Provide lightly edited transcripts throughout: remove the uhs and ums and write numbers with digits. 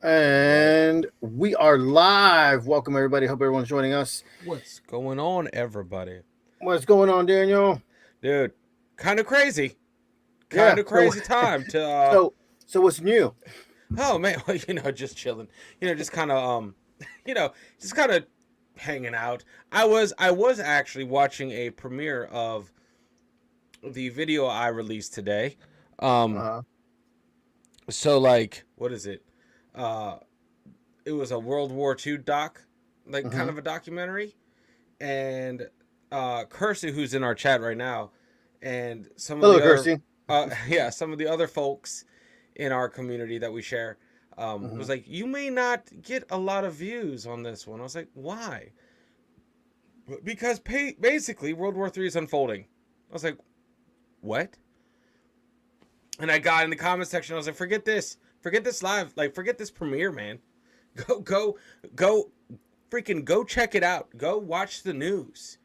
And we are live. Welcome, everybody. Hope everyone's joining us. What's going on, everybody? What's going on, Daniel? Dude, kind of crazy. Yeah. Kind of crazy time to So, so what's new? oh man, well, just chilling. Just kind of you know, just kind of hanging out. I was actually watching a premiere of the video I released today. Um Uh, so like, what is it? Uh it was a World War II doc, like kind hmm of a documentary. And Kersey, who's in our chat right now, and some of Hello, the other, Kirsty. yeah, some of the other folks in our community that we share, hmm was like, you may not get a lot of views on this one. I was like, why? Because basically World War III is unfolding. I was like, what? And I got in the comment section. I was like, forget this live, like forget this premiere, man. Go, freaking go check it out. Go watch the news.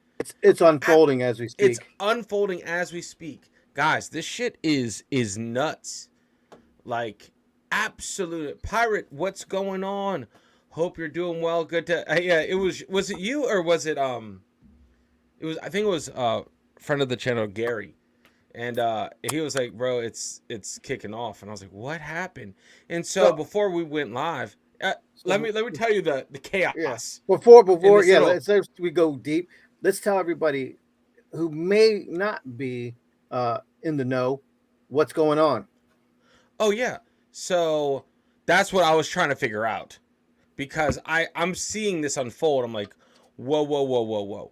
It's unfolding as we It's speak. unfolding as we speak, guys. This shit is nuts. Like, absolute pirate. What's going on? Hope you're doing well. Good to yeah. Was it you or was it? It was, I think it was friend of the channel, Gary. And he was like, bro, it's kicking off. And I was like, what happened? And so So, before we went live, let so me tell you the yeah. chaos in Before, this yeah. little. Let's we go deep. Let's tell everybody who may not be in the know what's going on. Oh yeah. So that's what I was trying to figure out, because I'm seeing this unfold. I'm like, whoa, whoa, whoa, whoa, whoa.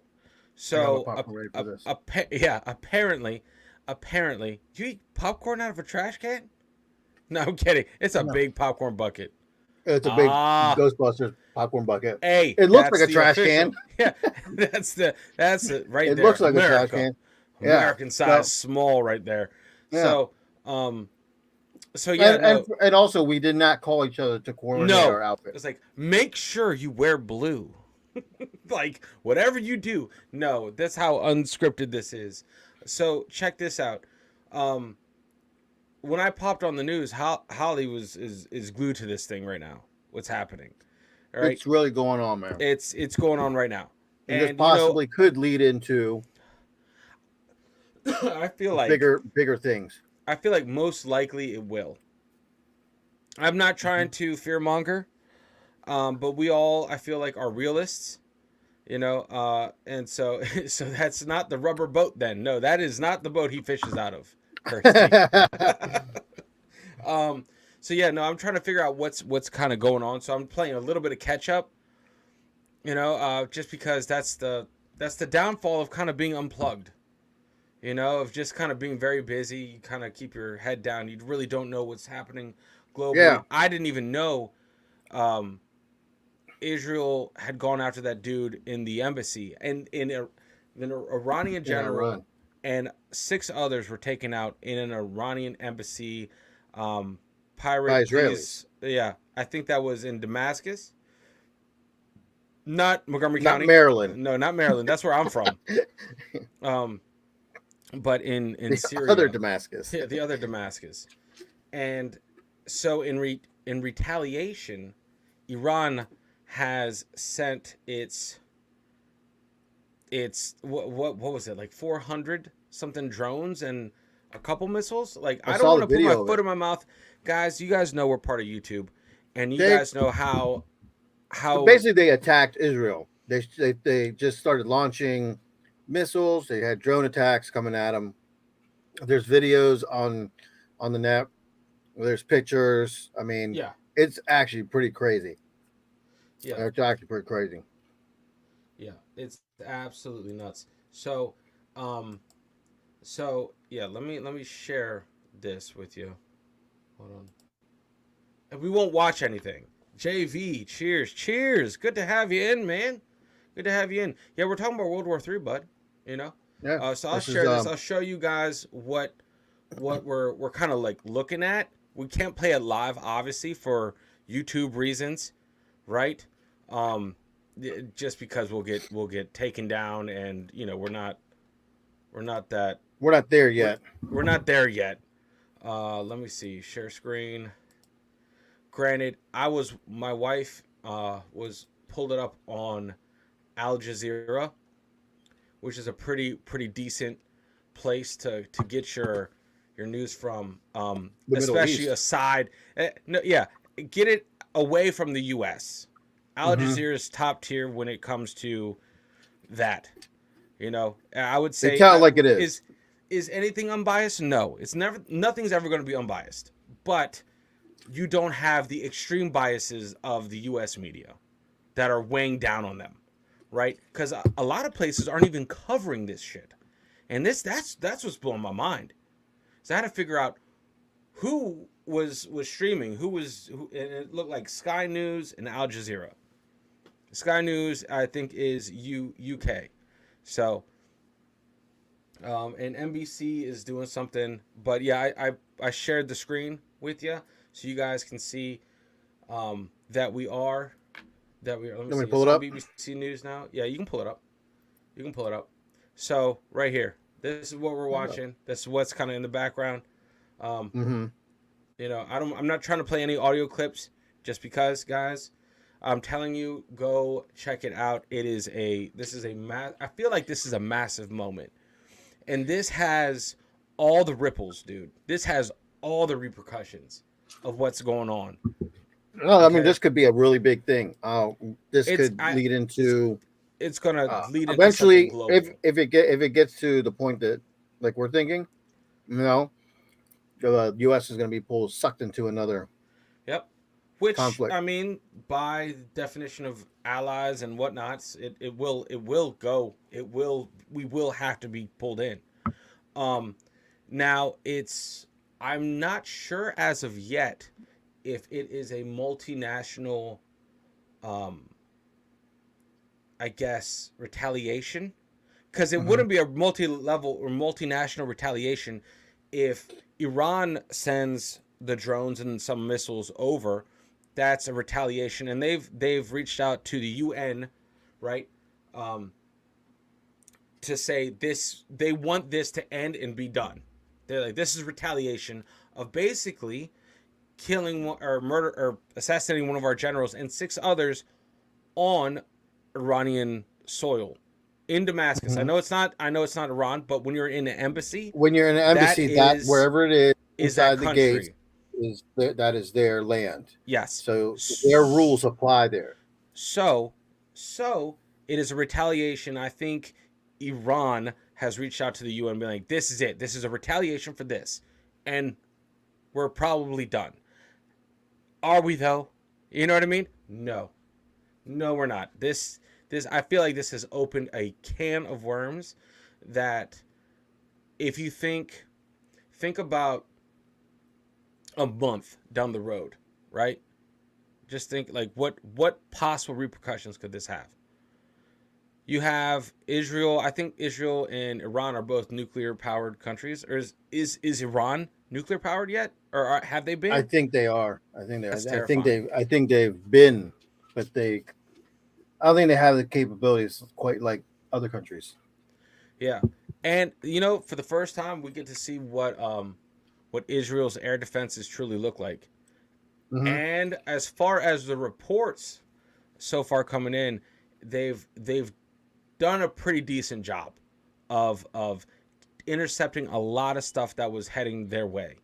I got my So popcorn ready for this. yeah, apparently, you eat popcorn out of a trash can? No, I'm kidding. It's a No, big popcorn bucket. it's a big Ah, Ghostbusters popcorn bucket. hey, It looks like that's a the trash can. official. Yeah, that's it right It there. looks like a trash America, can. Yeah. American size So small right there. yeah. So so yeah, no, And also we did not call each other to coordinate no. our outfit. It's like, make sure you wear blue. Like, whatever you do. No, that's how unscripted this is. So check this out. Um, when I popped on the news, Holly is glued to this thing right now. What's happening? All right, It's really going on, man. it's going on right now, And this and possibly could lead into I feel like bigger things. most likely it will. I'm not trying Mhm. to fearmonger, but we all, I feel like, are realists. And so so that's not the rubber boat then. No, that is not the boat he fishes out of, Kirsty. um so yeah, no, I'm trying to figure out what's kind of going on. So I'm playing a little bit of catch up, just because that's the downfall of kind of being unplugged, of just kind of being very busy. You kind of keep your head down. You really don't know what's happening globally. Yeah. I didn't even know um Israel had gone after that dude in the embassy, and an Iranian In general Iran. and six others were taken out in an Iranian embassy. Um, By Pirate, Israelis. please, yeah, I think that was in Damascus, not Montgomery Not County. Maryland. No, not Maryland. That's where I'm from. Um, but in The other Syria, Damascus. yeah, the other Damascus, and so in retaliation, Iran has sent its what was it, like 400 something drones and a couple missiles. Like, I I don't saw want the to put my video of foot it. in my mouth, guys. You guys know we're part of YouTube, and you They guys know how basically they attacked Israel. They just started launching missiles. They had drone attacks coming at them. There's videos on the net. There's pictures. I mean, yeah, it's actually pretty crazy. yeah, It's actually pretty crazy. yeah, it's absolutely nuts. Um yeah, let me share this with you. Hold on. And we won't watch anything. JV, cheers, cheers. Good to have you in, man. Good to have you in. Yeah, we're talking about World War III, bud. You know. Yeah. So I'll This is share this. I'll show you guys what we're kind of like looking at. We can't play it live, obviously, for YouTube reasons, right? Um, just because we'll get taken down, and we're not that we're not there we're yet. we're not there yet. Let me see. Share screen. granted, my wife was pulled it up on Al Jazeera, which is a pretty decent place to get your news from, The Middle especially East. aside. No, yeah, get it away from the U.S. Al Hmm. Jazeera is top tier when it comes to that. I would They say, tell it like it is. is anything unbiased? No, it's never. Nothing's ever going to be unbiased. But you don't have the extreme biases of the U.S. media that are weighing down on them, right? Because a lot of places aren't even covering this shit, and that's what's blowing my mind. So I had to figure out who was streaming, and it looked like Sky News and Al Jazeera. Sky News, I think, is UK. So, and NBC is doing something, but yeah, I shared the screen with you so you guys can see that we are Let me Let me see. pull It's it on up. BBC News now. Yeah, you can pull it up. You can pull it up. So right here, this is what we're watching. This is what's kind of in the background. Um, Mm-hmm. I'm not trying to play any audio clips just because, guys. I'm telling you, go check it out. I feel like this is a massive moment. And this has all the ripples, dude. This has all the repercussions of what's going on. No, I mean Okay? this could be a really big thing. This It's could I lead it's into it's gonna lead into something eventually, if global. if it gets to the point that like we're thinking, you know, the U.S. is going to be pulled sucked into another Yep. Which, conflict. I mean, by definition of allies and whatnots, it will go. We will have to be pulled in. Um Now I'm not sure as of yet if it is a multinational, um I guess, retaliation, because it Hmm. wouldn't be a multi-level or multinational retaliation if Iran sends the drones and some missiles over. That's a retaliation, and they've reached out to the UN, right, um, to say this. They want this to end and be done. They're like, this is retaliation of basically killing or murder or assassinating one of our generals and six others on Iranian soil in Damascus. I Hmm. know it's not. I know it's not Iran, but when you're in an embassy, When you're in an that embassy, that wherever it is is that inside the gates country. that is their land. Yes. So their rules apply there. So, so it is a retaliation. I think Iran has reached out to the UN, and been like, "This is it. This is a retaliation for this," and we're probably done. Are we though? You know what I mean? No, no, we're not. This I feel like this has opened a can of worms that if you think about a month down the road, right? Just think like what possible repercussions could this have? You have Israel. I think Israel and Iran are both nuclear powered countries. Or is Iran nuclear powered yet, or have they I been? think they are. I think they. That's I think terrifying. they. I think they've been, but they. I don't think they have the capabilities quite like other countries. Yeah, and for the first time, we get to see what Israel's air defenses truly look like. Hmm. And as far as the reports so far coming in, they've done a pretty decent job of intercepting a lot of stuff that was heading their way.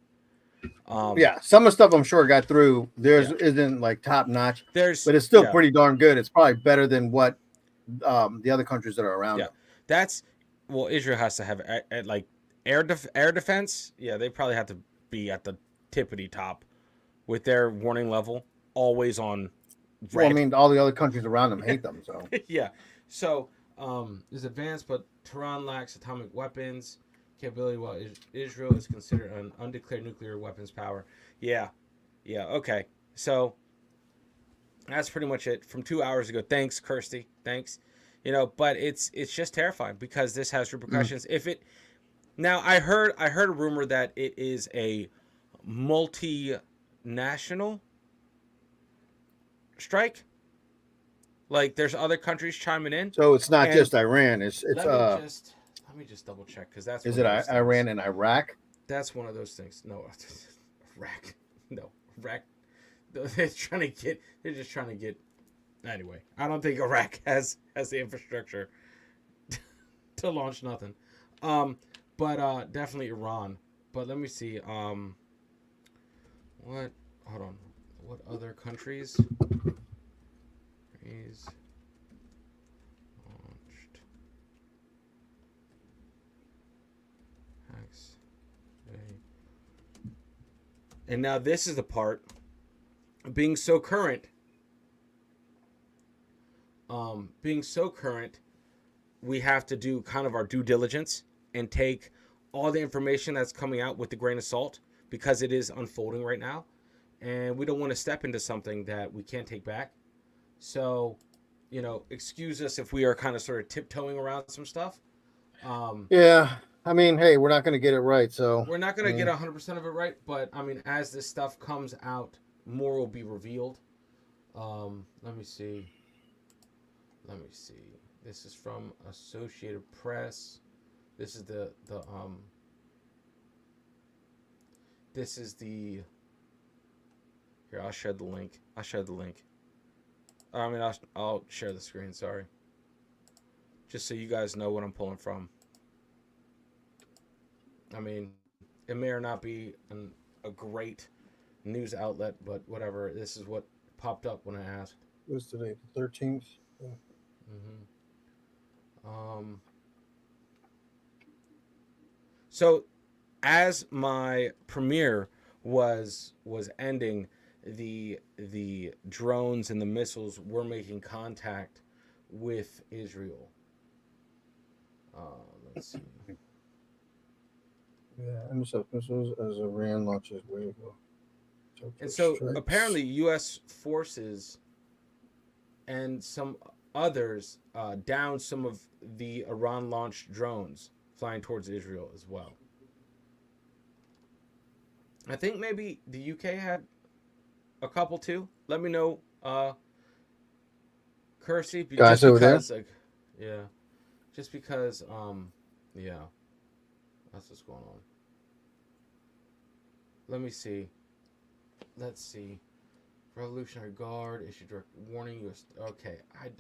Um, Yeah, some of the stuff I'm sure got through. Theirs yeah, isn't like top notch, there's but it's still yeah, pretty darn good. It's probably better than what the other countries that are around yeah. them. That's well, Israel has to have like air defense. Yeah, they probably have to be at the tippity top with their warning level always on Well, I red. mean, all the other countries around them hate them. So Yeah. So, is advanced, but Tehran lacks atomic weapons capability, while Israel is considered an undeclared nuclear weapons power. Yeah. Yeah. Okay. So that's pretty much it from 2 hours ago. Thanks, Kirsty. Thanks. But it's just terrifying because this has mm. repercussions. If it now, I heard a rumor that it is a multinational strike. Like there's other countries chiming in, So it's not and just Iran. It's let me just let me just double check because that's is one it of those things. Iran and Iraq? That's one of those things. No, Iraq. No, Iraq. they're trying to get. They're just trying to get. Anyway, I don't think Iraq has the infrastructure to launch nothing. But definitely Iran. But let me see. What? Hold on. What other countries? Is launched hacks today. And now this is the part. Being so current. We have to do kind of our due diligence and take all the information that's coming out with a grain of salt because it is unfolding right now. And we don't want to step into something that we can't take back. So, excuse us if we are kind of sort of tiptoeing around some stuff. Yeah. I mean, hey, we're not going to get it right. So We're not going to get 100% of it right. But, I mean, as this stuff comes out, more will be revealed. Let me see. This is from Associated Press. This is the here, I'll share the link. I mean, I'll share the screen, sorry. Just so you guys know what I'm pulling from. I mean, it may or not be a great news outlet, but whatever. This is what popped up when I asked. It was today, the 13th. Yeah. So as my premiere was ending, the drones and the missiles were making contact with Israel. Let's see. Yeah, intercept missiles as Iran launches wave of. And so strikes. apparently U.S. forces and some others downed some of the Iran-launched drones flying towards Israel as well. I think maybe the UK had a couple too. Let me know, Kersey. Guys just over because, there? like, yeah, just because, yeah, that's what's going on. Let me see. Let's see. Revolutionary Guard issued direct warning. U.S. Okay,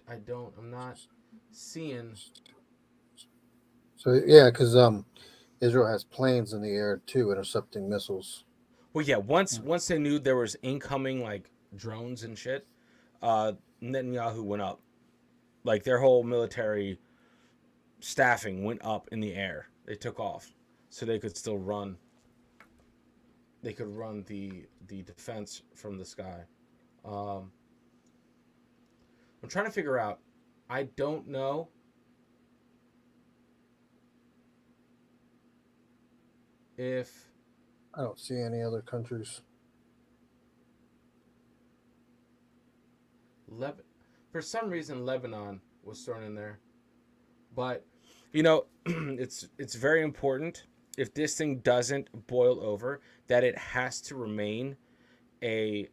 I'm not seeing. So yeah, because Israel has planes in the air too, intercepting missiles. Well, yeah. Once they knew there was incoming like drones and shit, Netanyahu went up. Like their whole military staffing went up in the air. They took off, so they could still run. They could run the defense from the sky. I'm trying to figure out. I don't know if I don't see any other countries. for some reason Lebanon was thrown in there, but it's very important if this thing doesn't boil over that it has to remain a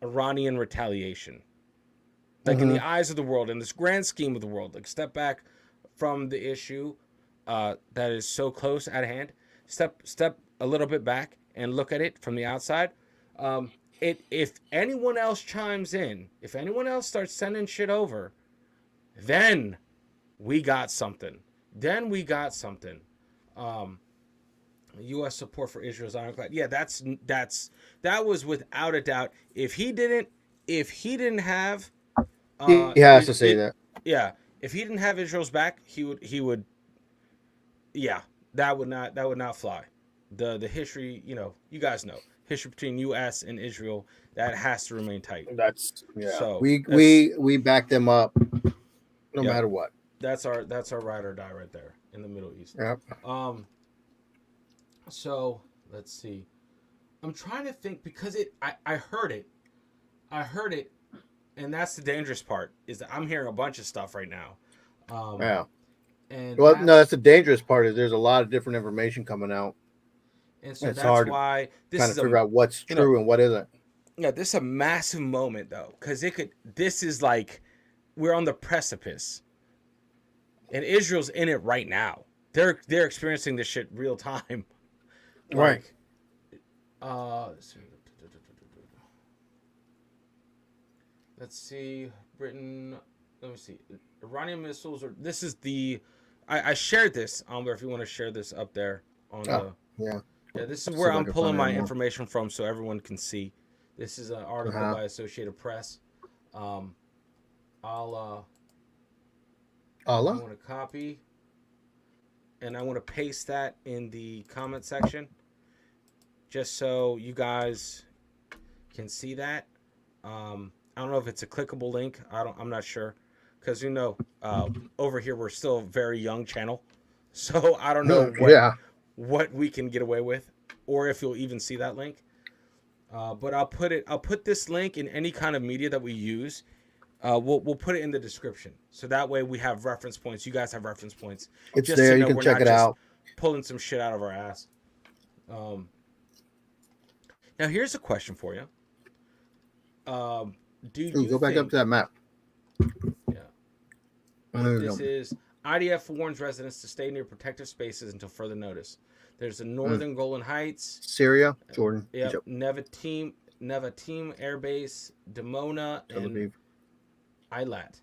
Iranian retaliation. Like in the eyes of the world, in this grand scheme of the world, like step back from the issue that is so close at hand. Step a little bit back and look at it from the outside. If anyone else chimes in, if anyone else starts sending shit over, then we got something. U.S. support for Israel's ironclad. Yeah, that was without a doubt. If he didn't have, He has to say that. Yeah, if he didn't have Israel's back, he would. Yeah, that would not fly. The history, you guys know history between U.S. and Israel, that has to remain tight. That's So we back them up no matter what. That's our ride or die right there in the Middle East. Yep. So let's see. I'm trying to think because I heard it, and that's the dangerous part is that I'm hearing a bunch of stuff right now. Yeah. And that's the dangerous part is there's a lot of different information coming out. And so that's hard why this is figure out what's true and what isn't. Yeah, this is a massive moment though, because this is like we're on the precipice, and Israel's in it right now. They're experiencing this shit real time. Right. Let's see, Britain. Let me see. Iranian missiles. Or this is the. I shared this. If you want to share this up there on Oh, the. yeah. Yeah, this is See where if I I'm can pulling find my any more. information from, so everyone can see. This is an article Uh-huh. by Associated Press. Um, I'll. I Allah? want to copy, and I want to paste that in the comment section, just so you guys can see that. I don't know if it's a clickable link. I'm not sure, because over here we're still a very young channel, so I don't know Yeah. what we can get away with, or if you'll even see that link. But I'll put this link in any kind of media that we use. We'll put it in the description, so that way we have reference points. You guys have reference points, It's just so there. you You know can we're check not it just out. pulling some shit out of our ass. Now here's a question for you. Do Ooh, you go back up think? to that map. Yeah. There you This go. is IDF warns residents to stay near protective spaces until further notice. There's the Mm. northern Golan Heights. Syria, Jordan, Yep. Egypt, Nevatim Air Base, Dimona, Tel and Aviv. Eilat.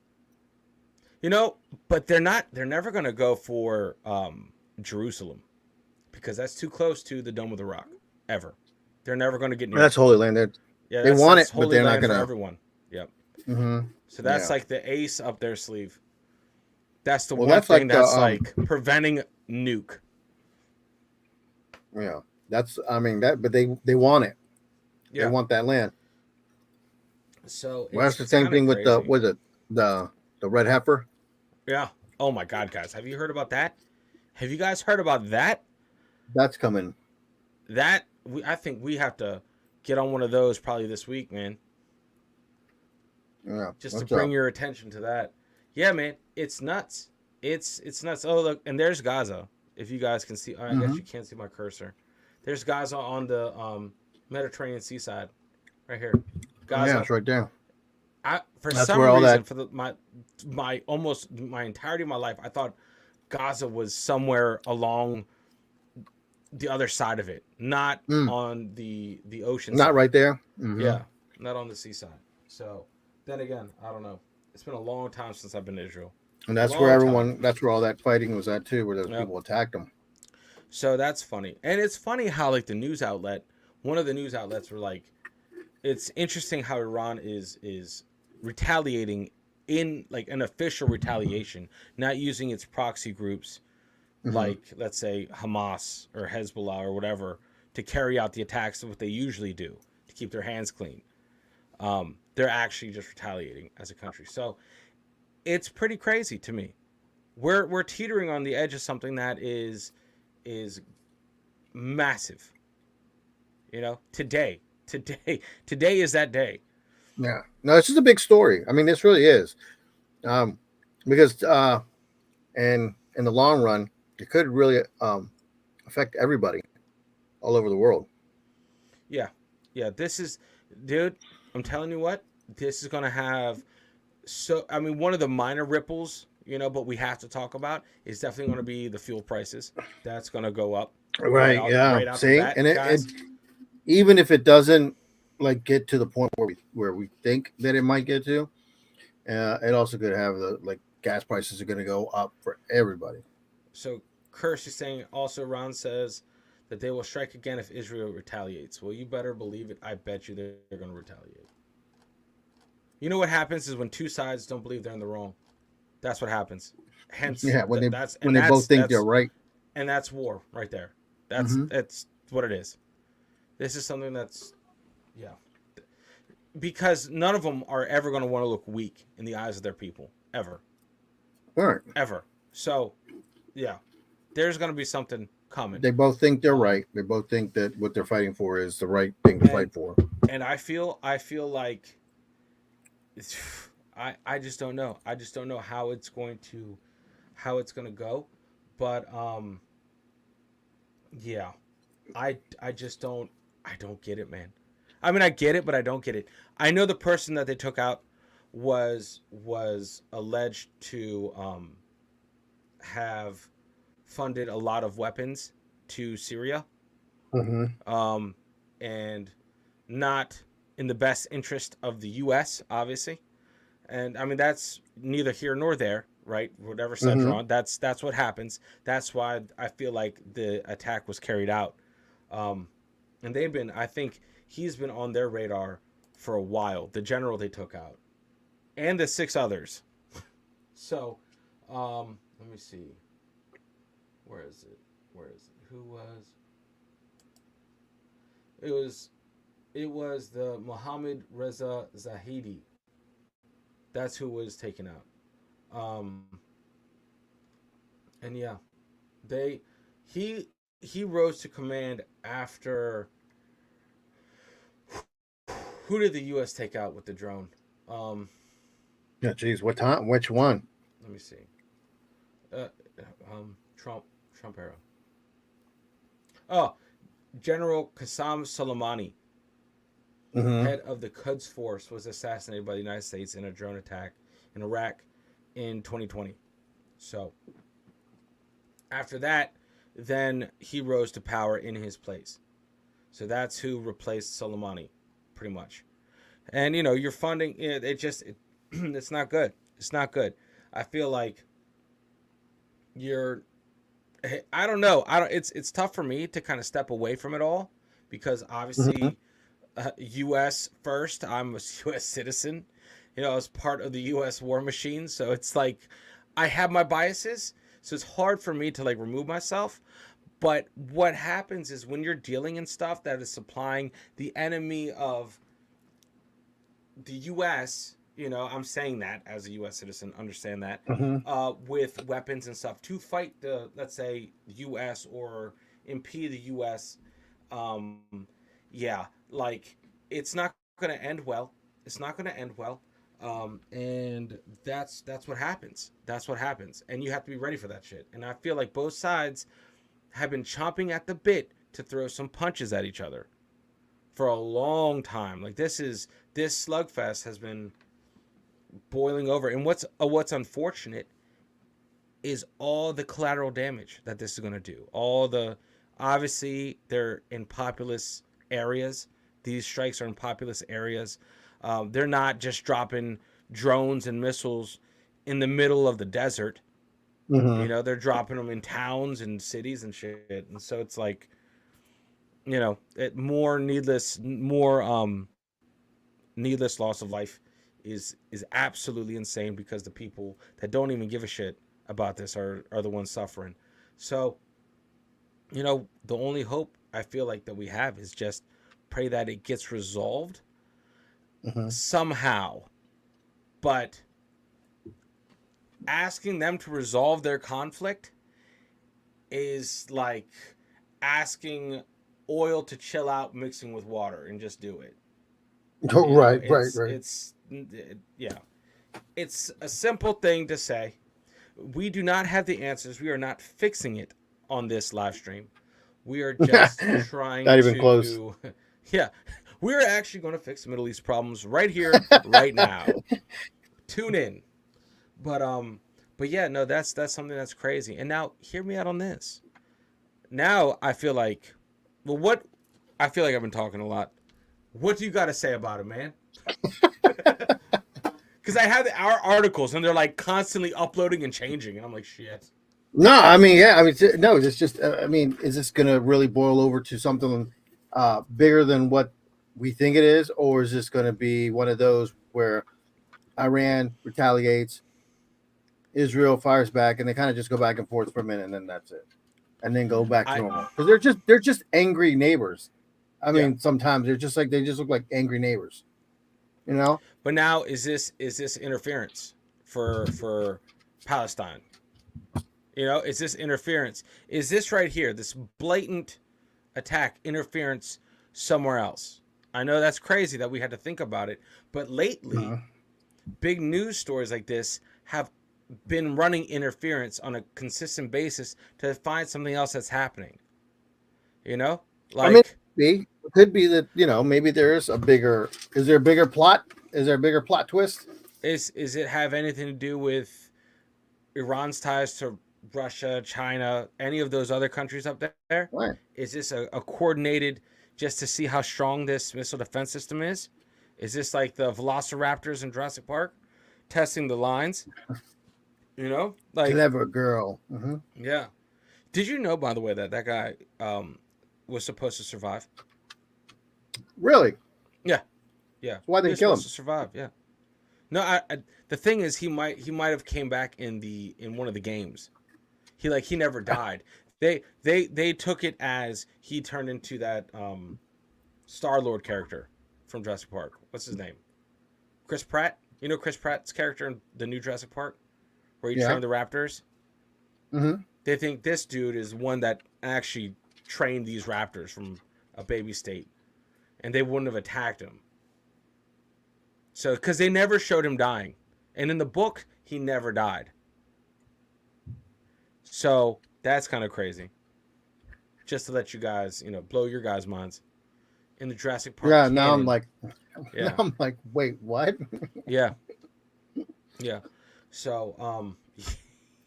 But they're not. They're never going to go for Jerusalem, because that's too close to the Dome of the Rock. Ever. They're never going to get near That's it. Holy Land. Yeah, They want that's it, but holy they're not land for gonna. everyone. Yep. Mm-hmm. So that's Yeah. like the ace up their sleeve. That's the Well, one that's thing like the that's like preventing nuke. Yeah. That's. I mean that, but they want it. They Yeah. want that land. So Well, that's the it's same kind of thing with the crazy. was it the red heifer? Yeah. Oh my God, guys, have you heard about that? Have you guys heard about that? That's coming. I think we have to get on one of those probably this week, man. Yeah. Just to What's bring up? your attention to that. Yeah, man, it's nuts. It's nuts. Oh look, and there's Gaza. If you guys can see, I guess Mm-hmm. you can't see my cursor. There's Gaza on the Mediterranean seaside, right here. Oh, yeah, Gaza. it's right there. For That's some where all reason, that. for my almost my entirety of my life, I thought Gaza was somewhere along the other side of it, not Mm, on the ocean not side. right there. Mm-hmm. Yeah, not on the seaside. So then again, I don't know. It's been a long time since I've been to Israel. And that's where Long time. everyone. That's where all that fighting was at too, where those Yep. people attacked them. So that's funny, and it's funny how like the news outlet, one of the news outlets were like, it's interesting how Iran is retaliating in like an official retaliation, not using its proxy groups Mm-hmm. like let's say Hamas or Hezbollah or whatever to carry out the attacks of what they usually do to keep their hands clean. They're actually just retaliating as a country. So it's pretty crazy to me. We're teetering on the edge of something that is massive. Today is that day. Yeah. No, this is a big story. I mean, this really is. Um, because and in the long run, it could really affect everybody all over the world. Yeah, yeah. Dude. I'm telling you what, this is gonna have. So I mean, one of the minor ripples, but we have to talk about is definitely going to be the fuel prices. That's going to go up Right. Yeah. right out the See, bat, and it guys. even if it doesn't like get to the point where we think that it might get to, it also could have the like gas prices are going to go up for everybody. So Kirsch is saying also. Ron says that they will strike again if Israel retaliates. Well, you better believe it. I bet you they're going to retaliate. You know what happens is when two sides don't believe they're in the wrong. That's what happens. Hence, Yeah, that's when they both think they're right. and that's war right there. Mm-hmm. That's what it is. This is something that's, yeah, because none of them are ever going to want to look weak in the eyes of their people ever, All right. ever. So, yeah, there's going to be something coming. They both think they're right. They both think that what they're fighting for is the right thing to fight for. And I feel like I just don't know. I just don't know how it's going to go, but yeah, I just don't get it, man. I mean, I get it, but I don't get it. I know the person that they took out was alleged to have funded a lot of weapons to Syria, Mm-hmm. and not in the best interest of the U.S. Obviously, And I mean, that's neither here nor there, right? Whatever side you're Mm-hmm. on, that's what happens. That's why I feel like the attack was carried out. Um, and they've been, I think he's been on their radar for a while. The general they took out, and the six others. So, let me see. Where is it? Where is it? Who was? It was. It was the Mohammed Reza Zahidi. That's who was taken out. Um, and yeah, they he he rose to command after. Who did the U.S. take out with the drone? Um, Yeah, geez, what time? Which one? Let me see. Uh, Trump era. Oh, General Qassam Soleimani, Mm-hmm. head of the Quds Force, was assassinated by the United States in a drone attack in Iraq in 2020. So after that, then he rose to power in his place. So that's who replaced Soleimani, pretty much. And you're funding it. It's not good. It's not good. I feel like you're. I don't know. I don't. It's tough for me to kind of step away from it all because Mm-hmm. obviously, U.S. first. I'm a U.S. citizen. As part of the U.S. war machine. So it's like I have my biases. So it's hard for me to like remove myself. But what happens is when you're dealing in stuff that is supplying the enemy of the U.S., I'm saying that as a U.S. citizen, understand that, Mm-hmm. with weapons and stuff to fight let's say, U.S. or impede the U.S. Um, yeah, like it's not going to end well. It's not going to end well. And that's what happens. That's what happens, and you have to be ready for that shit. And I feel like both sides have been chomping at the bit to throw some punches at each other for a long time. Like this slugfest has been boiling over. And what's unfortunate is all the collateral damage that this is going to do. Obviously they're in populous areas. These strikes are in populous areas. They're not just dropping drones and missiles in the middle of the desert. Mm-hmm. They're dropping them in towns and cities and shit. And so it's like, more needless loss of life is absolutely insane because the people that don't even give a shit about this are the ones suffering. So, the only hope I feel like that we have is just pray that it gets resolved Mm-hmm. somehow. But asking them to resolve their conflict is like asking oil to chill out mixing with water and just do it. Oh, You know, right, right, it's right. it's yeah. It's a simple thing to say. We do not have the answers. We are not fixing it on this live stream. We are just trying Not even close. to yeah, we're actually going to fix the Middle East problems right here right now. Tune in. But but yeah, no, that's something that's crazy. And now hear me out on this. Now I feel like what I feel like I've been talking a lot. What do you got to say about it, man? Because I have our articles and they're like constantly uploading and changing, and I'm like, shit. No, I mean, yeah, I mean, no, it's just, I mean, is this going to really boil over to something bigger than what we think it is, or is this going to be one of those where Iran retaliates, Israel fires back, and they kind of just go back and forth for a minute, and then that's it, and then go back to I normal because they're just angry neighbors. I Yeah, mean, sometimes they're just like they just look like angry neighbors, you know? but now is this interference for Palestine? Is this interference? Is this right here, this blatant attack, interference somewhere else? I know that's crazy that we had to think about it, but lately, Uh, big news stories like this have been running interference on a consistent basis to find something else that's happening. You know, I mean, like it could be that maybe there is a bigger. Is there a bigger plot? Is there a bigger plot twist? is it have anything to do with Iran's ties to Russia, China, any of those other countries up there? Right. Is this a coordinated just to see how strong this missile defense system is? Is this like the Velociraptors in Jurassic Park? testing the lines. You know, like Clever girl. yeah. Did you know, by the way, that that guy was supposed to survive? Really? Yeah, yeah. So why He they was kill supposed him? to survive. Yeah. No, I the thing is, he might have came back in one of the games. He never died. They took it as he turned into that Star Lord character from Jurassic Park. What's his name? Chris Pratt. You know Chris Pratt's character in the new Jurassic Park, where he Yeah. trained the raptors. Mm-hmm. They think this dude is one that actually trained these raptors from a baby state, and they wouldn't have attacked him. So, because they never showed him dying, and in the book, he never died. So that's kind of crazy. Just to let you guys, blow your guys' minds. In the Jurassic Park Yeah. Now I'm canon, like, now yeah, I'm like, wait, what? yeah, yeah. So,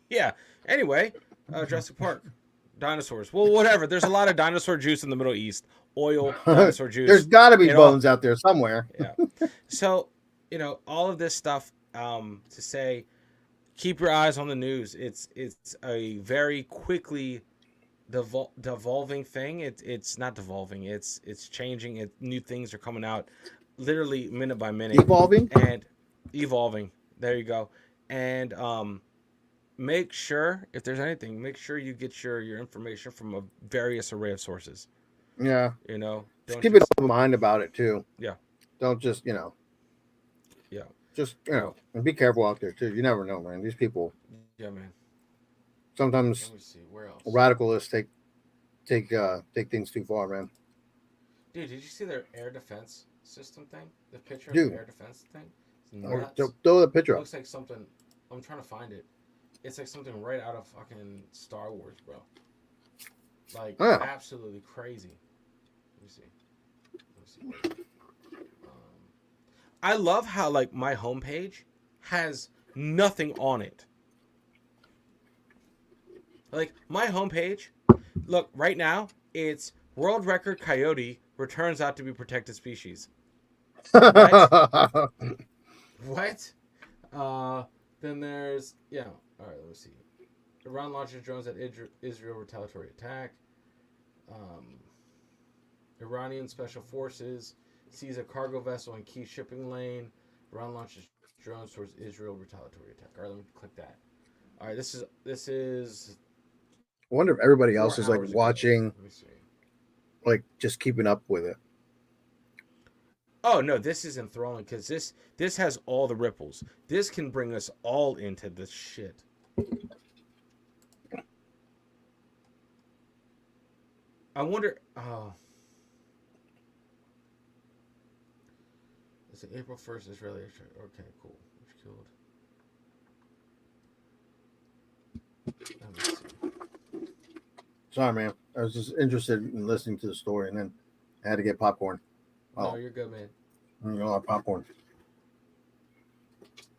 yeah. Anyway, Jurassic Park, dinosaurs. Well, whatever. There's a lot of dinosaur juice in the Middle East. Oil, dinosaur There's juice. got to be It all, bones out there somewhere. yeah. So, all of this stuff to say, keep your eyes on the news. It's a very quickly devolving thing. It's not devolving. It's changing. New things are coming out, literally minute by minute, Evolving. and evolving. There you go. And make sure, if there's anything, make sure you get your information from a various array of sources. Yeah. Just Don't keep an just open mind about it too. yeah, Don't just yeah, just and be careful out there too. You never know, man. These people yeah, man. sometimes Let me see where else. radicalists take things too far, man. Dude, did you see their air defense system thing? The picture of the Dude, air defense thing? It's or nuts. throw the picture It up. looks like something. I'm trying to find it. It's like something right out of fucking Star Wars, bro. Like Oh, yeah. absolutely crazy. Let me see. Let me see. I love how like my homepage has nothing on it. Like my homepage, look right now, it's world record coyote returns out to be protected species. What? What? Then there's yeah. All right, let me see. Iran launches drones at Israel retaliatory attack. Iranian special forces sees a cargo vessel in key shipping lane. Iran launches drones towards Israel retaliatory attack. All right, let me click that. All right, this is I wonder if everybody else 4 is like hours ago. watching, Let me see. like just keeping up with it. Oh no, this is enthralling because this has all the ripples. This can bring us all into this shit. I wonder. Oh, it's April 1st. Israeli airstrike. Okay, cool. Which killed. Let me see. Sorry, man. I was just interested in listening to the story, and then I had to get popcorn. No, you're good, man. Popcorn.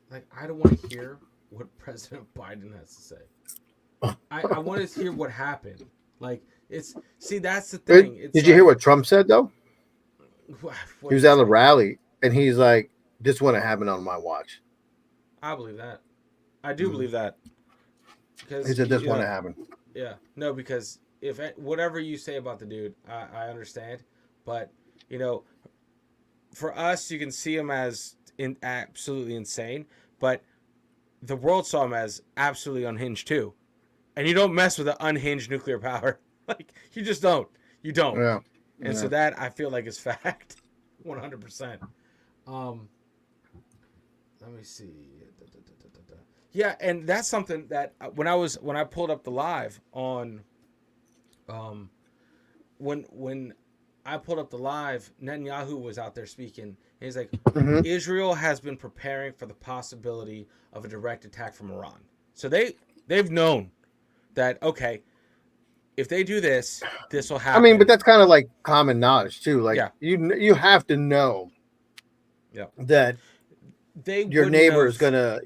Like I don't want to hear what President Biden has to say. I want to hear what happened. Like that's the thing. Did you hear what Trump said though? He was at a rally, and he's like, "This wouldn't happen on my watch." I believe that. I do believe that. Because He said this wouldn't happen. Yeah, no, because if whatever you say about the dude, I understand, but for us, you can see him as absolutely insane, but the world saw him as absolutely unhinged too, and you don't mess with an unhinged nuclear power. Like you just don't. You don't. Yeah. And so that I feel like is fact, 100%. Let me see. Yeah, and that's something that when I pulled up the live on, when I pulled up the live, Netanyahu was out there speaking. And he's like, Israel has been preparing for the possibility of a direct attack from Iran. So they've known that okay, if they do this, this will happen. I mean, but that's kind of like common knowledge too. Like you have to know that your neighbor is gonna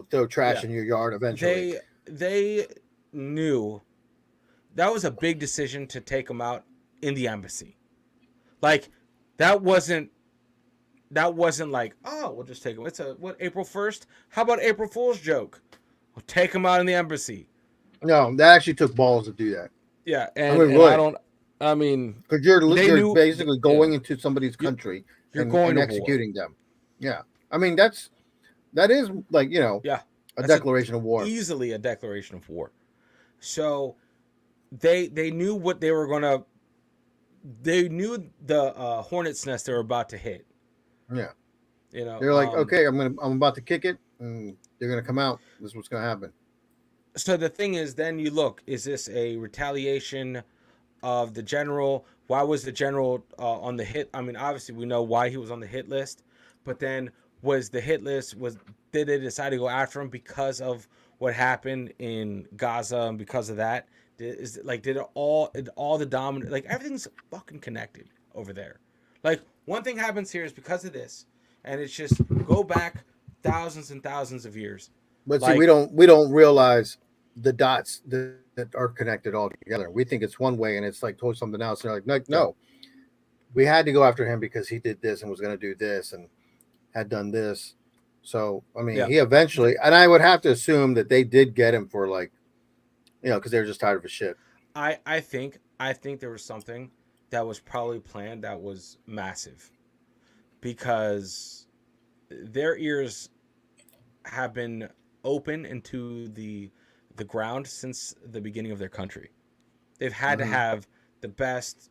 throw trash in your yard eventually. They knew that was a big decision to take them out in the embassy. Like that wasn't That wasn't like, oh, we'll just take them. It's a what, April 1st? How about April Fool's joke? We'll take them out in the embassy. No, that actually took balls to do that. Yeah, I mean, and I would don't. I mean, because they you're knew. basically Yeah, going into somebody's you, country you're going and to war. executing them. Yeah, I mean that is like Yeah, a that's a declaration of war. easily a declaration of war. So they knew what they were gonna. They knew the hornet's nest they were about to hit. Yeah, You know. they're like, okay, I'm about to kick it, and they're gonna come out. This is what's gonna happen. So the thing is, then you look: is this a retaliation of the general? Why was the general on the hit? I mean, obviously we know why he was on the hit list, but then was the hit list was did they decide to go after him because of what happened in Gaza and because of that? Did all the dominant like everything's fucking connected over there? Like one thing happens here is because of this, and it's just go back thousands and thousands of years. But see, Like we don't realize the dots that are connected all together. We think it's one way, and it's like totally something else. And they're like, yeah, no, we had to go after him because he did this and was going to do this and had done this. So, I mean, yeah. he eventually, and I would have to assume that they did get him for like, because they were just tired of his shit. I think there was something that was probably planned that was massive because their ears have been open into the ground since the beginning of their country. They've had to Mm-hmm. have the best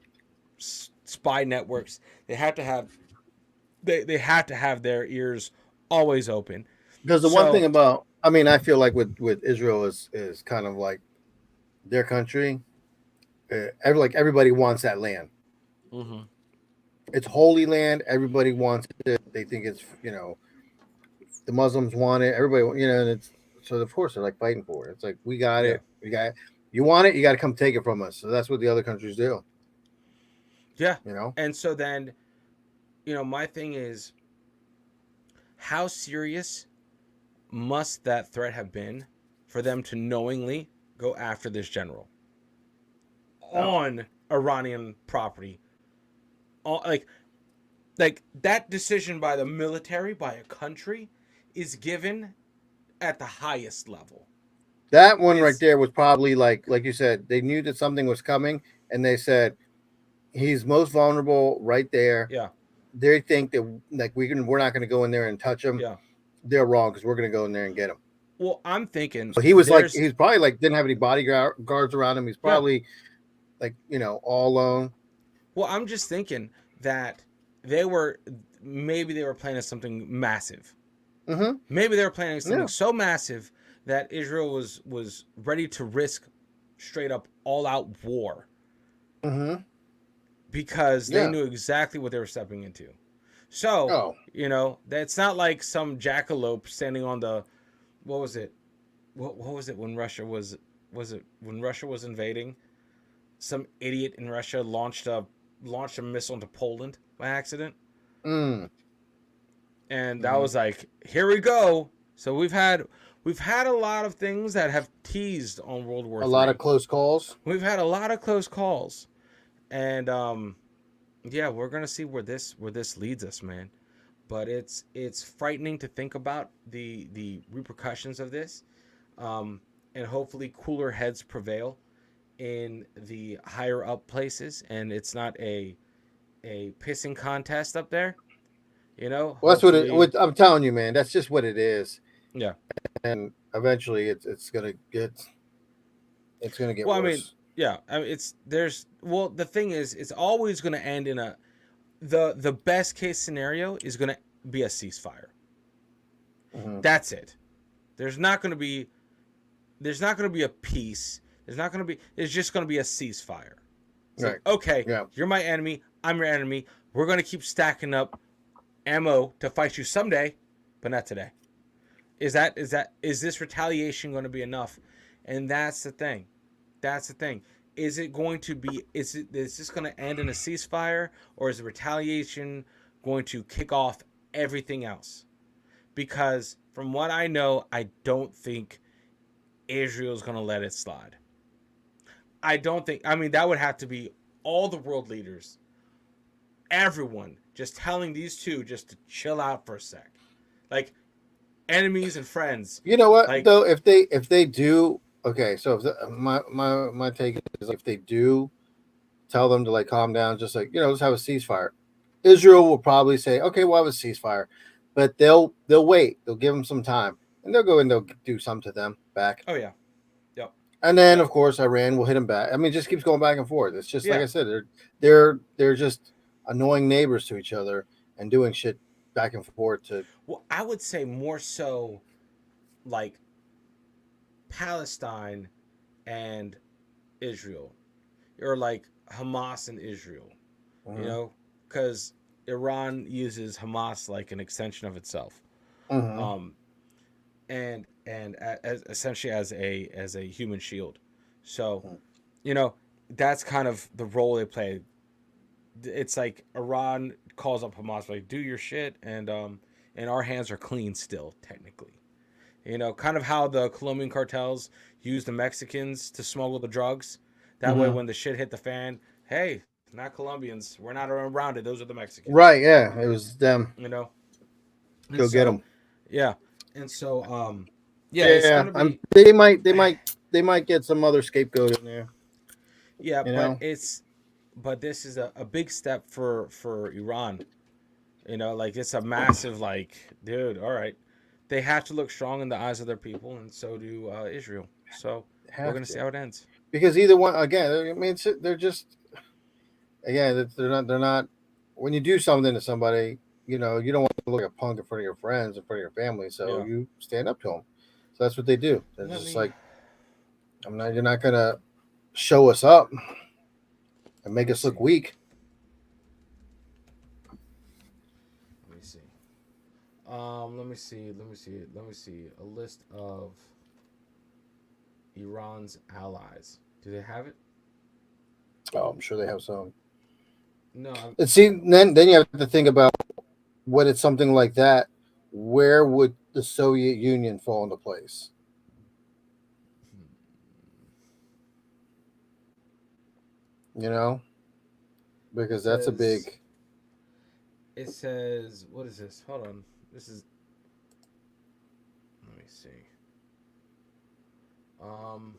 spy networks. They had to have their ears always open. Because the one thing So about, I mean, I feel like with Israel is kind of like their country. Like everybody wants that land. mhm. It's holy land. Everybody wants it. They think it's the Muslims want it. Everybody, and it's so of course they're like fighting for it. It's like we got Yeah, it. We got it. You want it. You got to come take it from us. So that's what the other countries do. yeah. You know. And so then my thing is how serious must that threat have been for them to knowingly go after this general Oh. on Iranian property? Like that decision by the military, by a country, is given at the highest level. That one right Is there was probably like you said, they knew that something was coming, and they said he's most vulnerable right there. yeah, They think that like we're not going to go in there and touch him. yeah. They're wrong because we're going to go in there and get him. Well, I'm thinking So he was like there's he's probably like didn't have any bodyguards around him. He's yeah. probably like all alone. Well, I'm just thinking that they were maybe they were planning something massive. Mm-hmm. Maybe they were planning something Yeah. so massive that Israel was ready to risk straight up all out war Mm-hmm. because they Yeah. knew exactly what they were stepping into. So, Oh. it's not like some jackalope standing on the what was it? What was it when Russia was it when Russia was invading? Some idiot in Russia launched a missile into Poland by accident. Mm. And that Mm-hmm. was like, here we go. So we've had a lot of things that have teased on World War A lot III. of close calls. We've had a lot of close calls, and yeah, we're gonna see where this leads us, man. But it's frightening to think about the repercussions of this, and hopefully cooler heads prevail in the higher up places, and it's not a pissing contest up there. Well, that's what Hopefully, I'm telling you, man. That's just what it is, yeah. and eventually it's gonna get Well, I mean, worse. yeah. I mean, the thing is, it's always going to end in the best case scenario is going to be a ceasefire. Mm-hmm. That's it. There's not going to be a peace. There's just going to be a ceasefire. It's Right. like, okay, Yeah. you're my enemy, I'm your enemy. We're going to keep stacking up ammo to fight you someday, but not today. Is this retaliation going to be enough? And that's the thing. Is it going to be? Is this going to end in a ceasefire, or is the retaliation going to kick off everything else? Because from what I know, I don't think Israel's going to let it slide. I don't think. I mean, that would have to be all the world leaders everyone just telling these two just to chill out for a sec, like enemies and friends. You know what Like, though? If they do, okay. So if my take is, like, if they do tell them to, like, calm down, just, like, let's have a ceasefire. Israel will probably say, okay, we'll have a ceasefire, but they'll wait. They'll give them some time, and they'll go and they'll do something to them back. oh yeah, yep, And then, yep, of course, Iran will hit them back. I mean, it just keeps going back and forth. It's just like yeah. I said, they're just annoying neighbors to each other and doing shit back and forth to. Well, I would say more so like Palestine and Israel, or like Hamas and Israel. You Mhm, know, because Iran uses Hamas like an extension of itself, mhm, um, as essentially as a human shield. So, mhm. you know, that's kind of the role they play. It's like Iran calls up Hamas like, do your shit, and our hands are clean still technically. You know, kind of how the Colombian cartels use the Mexicans to smuggle the drugs. That way, Mhm. when the shit hit the fan, hey, not Colombians. We're not around it. Those are the Mexicans. Right? Yeah, it was them. You know, and Go get so, them. yeah, and so, yeah, it's Yeah, gonna be, they might get some other scapegoat in there. yeah, You know. but this is a big step for Iran. You know, like it's a massive, like, dude. All right, they have to look strong in the eyes of their people, and so do Israel. So we're Have gonna see to, how it ends. because either one, again. I mean, they're just, again, they're not. When you do something to somebody, you don't want to look like a punk in front of your friends, in front of your family. So Yeah. you stand up to them. So that's what they do. They're Let just me like, I'm not. You're not gonna show us up and let make me us look see. weak. Let me see. Let me see. Let me see. Let me see. A list of Iran's allies. Do they have it? Oh, I'm sure they have some. No. And see, then you have to think about, when it's something like that, where would the Soviet Union fall into place? You know, It because that's a says. big. It says. What is this? Hold on. This is. Let me see. Um.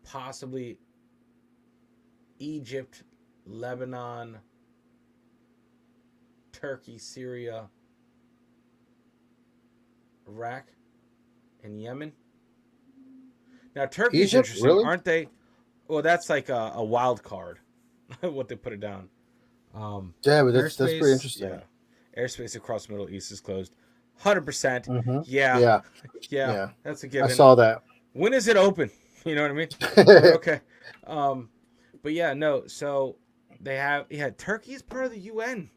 Possibly Egypt, Lebanon, Turkey, Syria, Iraq, and Yemen. Now Turkey's Egypt, interesting, really? aren't they? Well, that's like a wild card. What they put it down. Yeah, but that's pretty Airspace, interesting. yeah, airspace across the Middle East is closed. 100%. Hmm. Yeah, Yeah, yeah, yeah, that's a I given. saw that. When is it open? You know what I mean? But okay. Um, but yeah, no. So they have, yeah. Turkey is part of the UN.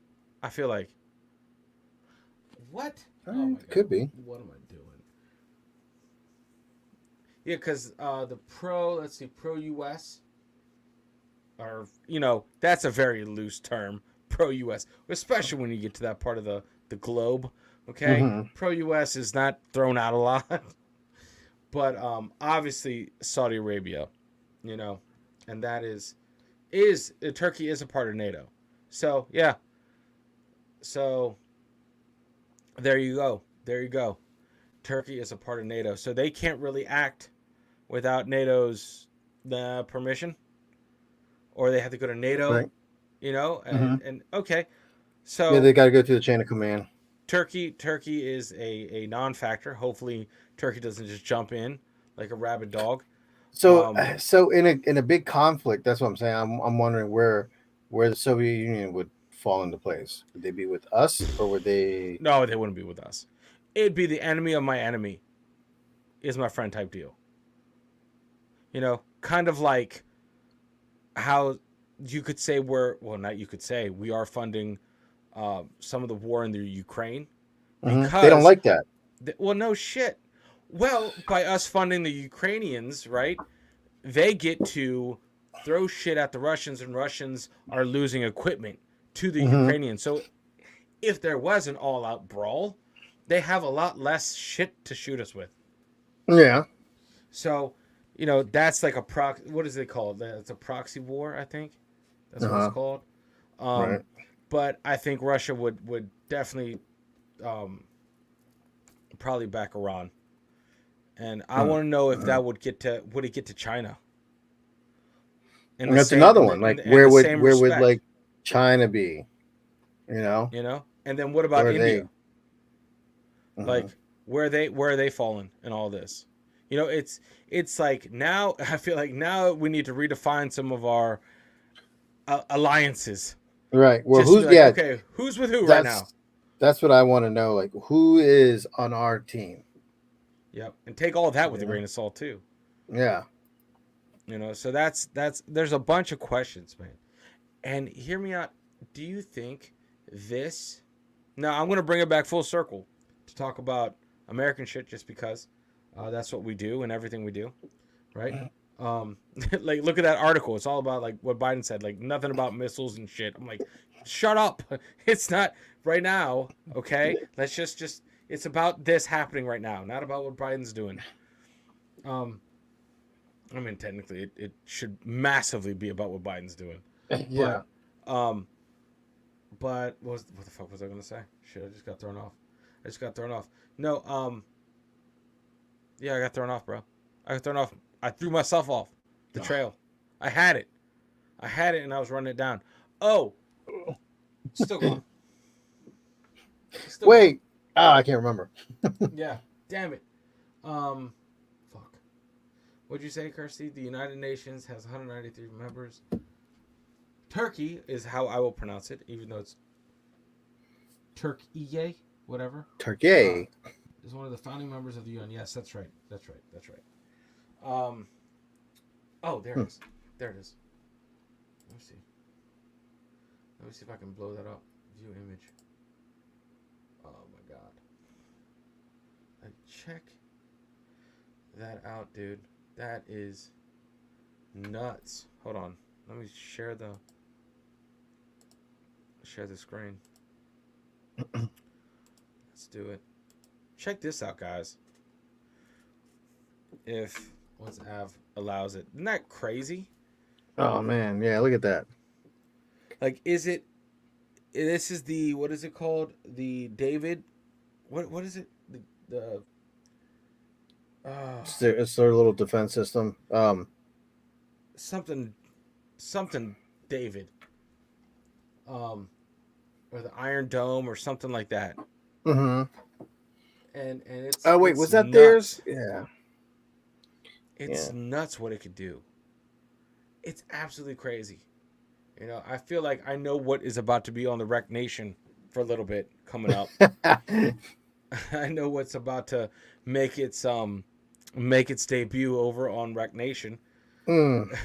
I feel like. What? Oh my god. Could be. What am I doing? Yeah, because the pro, let's see, pro US, or, that's a very loose term, pro US, especially when you get to that part of the globe. Okay, Hmm. pro US is not thrown out a lot, but obviously Saudi Arabia, you know, and that is Turkey is a part of NATO. So yeah, so there you go, there you go. Turkey is a part of NATO, so they can't really act without NATO's permission, or they have to go to NATO, Right. Hmm. and okay, Yeah, so they got to go through the chain of command. Turkey is a non-factor. Hopefully, Turkey doesn't just jump in like a rabid dog. So, Um, so in a big conflict, that's what I'm saying. I'm wondering where the Soviet Union would fall into place. Would they be with us, or would they? no, they wouldn't be with us. It'd be the enemy of my enemy is my friend type deal. Kind of like how you could say not you could say we are funding some of the war in the Ukraine Mhm. They don't because, like that. well, no shit. Well, by us funding the Ukrainians, right? They get to throw shit at the Russians, and Russians are losing equipment to the Hmm. Ukrainians. So if there was an all-out brawl, they have a lot less shit to shoot us with. Yeah. So you know, that's like a what is it called? It's a proxy war, I think. That's what it's Uh-huh. called. Right. But I think Russia would definitely um, probably back Iran. And I want to know if that would it get to China in And the that's same another one. Like and the same where would respect, like China be? You know, you know? And then what about where are they? India? Uh-huh. Like where are they falling in all this? You know, it's like now I feel like now we need to redefine some of our alliances Right. Well, just to be who's like, yeah? okay, who's with who right now? That's that's what I want to know. Like, who is on our team? Yep, and take all of that with a Yeah. grain of salt too. Yeah. You know, so that's there's a bunch of questions, man. And hear me out. Do you think this? Now I'm gonna bring it back full circle to talk about American shit, just because that's what we do and everything we do, right? Um, like look at that article. It's all about like what Biden said, like nothing about missiles and shit. I'm like, shut up. It's not right now. Okay, let's just. It's about this happening right now, not about what Biden's doing. Um, I mean, technically, it should massively be about what Biden's doing, Yeah. but um, but what the fuck was I gonna say? Shit, I just got thrown off. I just got thrown off. No, yeah, I got thrown off, bro. I got thrown off. I threw myself off the trail. I had it. I had it, and I was running it down. Oh, still gone. Still Wait. Ah, I can't remember. gone. Yeah, damn it. Fuck. What'd you say, Kirsty? The United Nations has 193 members. Turkey is how I will pronounce it, even though it's Turkey, whatever. Turkey. Is one of the founding members of the UN. Yes, that's right. That's right. That's right. Oh, there it is. There it is. Let me see. Let me see if I can blow that up. View image. Oh my god. Like, check that out, dude. That is nuts. Hold on. Let me share the screen. Let's do it. Check this out, guys. If WhatsApp allows it. Isn't that crazy? Oh man, yeah. Look at that. Like, is it? This is the, what is it called? The David. What is it? The It's their little defense system. something David. Or the Iron Dome or something like that. Mm-hmm. And it's, Oh wait, it's was that nuts. theirs? Yeah. It's nuts what it could do. It's absolutely crazy. You know, I feel like I know what is about to be on the Rec Nation for a little bit coming up. I know what's about to make its debut over on Rec Nation. Mm.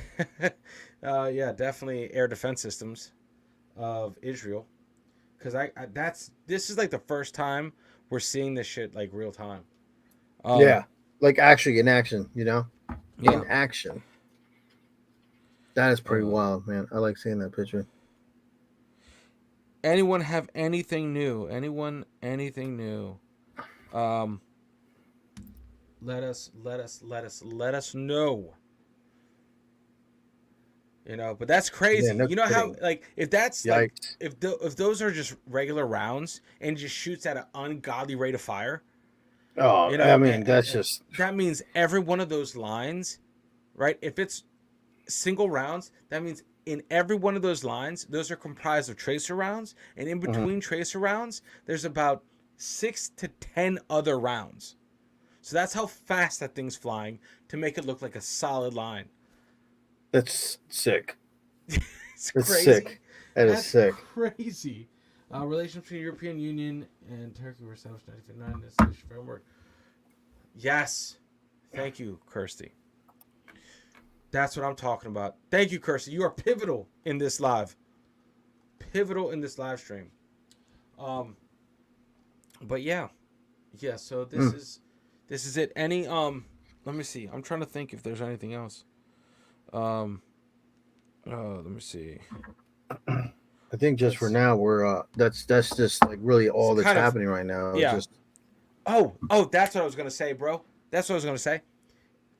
Yeah, definitely air defense systems of Israel, because this is like the first time we're seeing this shit like real time. Yeah, like actually in action. You know, Yeah. in action. That is pretty wild, man. I like seeing that picture. Anyone have anything new? Anyone anything new? Let us know. You know, but that's crazy. Yeah, no You know kidding. how, like, if that's Yikes. like if those are just regular rounds and just shoots at an ungodly rate of fire. Oh, You know, I mean, that's just that means every one of those lines, right? If it's single rounds, that means in every one of those lines, those are comprised of tracer rounds, and in between tracer rounds, there's about 6 to 10 other rounds. So that's how fast that thing's flying to make it look like a solid line. that's sick. It's That's crazy. sick. That's sick. crazy. Relations between the European Union and Turkey were established in 1959 in the establishment framework. Yes. Thank you, Kirsty. That's what I'm talking about. Thank you, Kirsty. You are pivotal in this live. Pivotal in this live stream. But yeah. Yeah, so this is it. Any let me see. I'm trying to think if there's anything else. Let me see. I think just for now we're that's just like really all that's happening right now. Yeah. Just Oh, that's what I was gonna say, bro. That's what I was gonna say.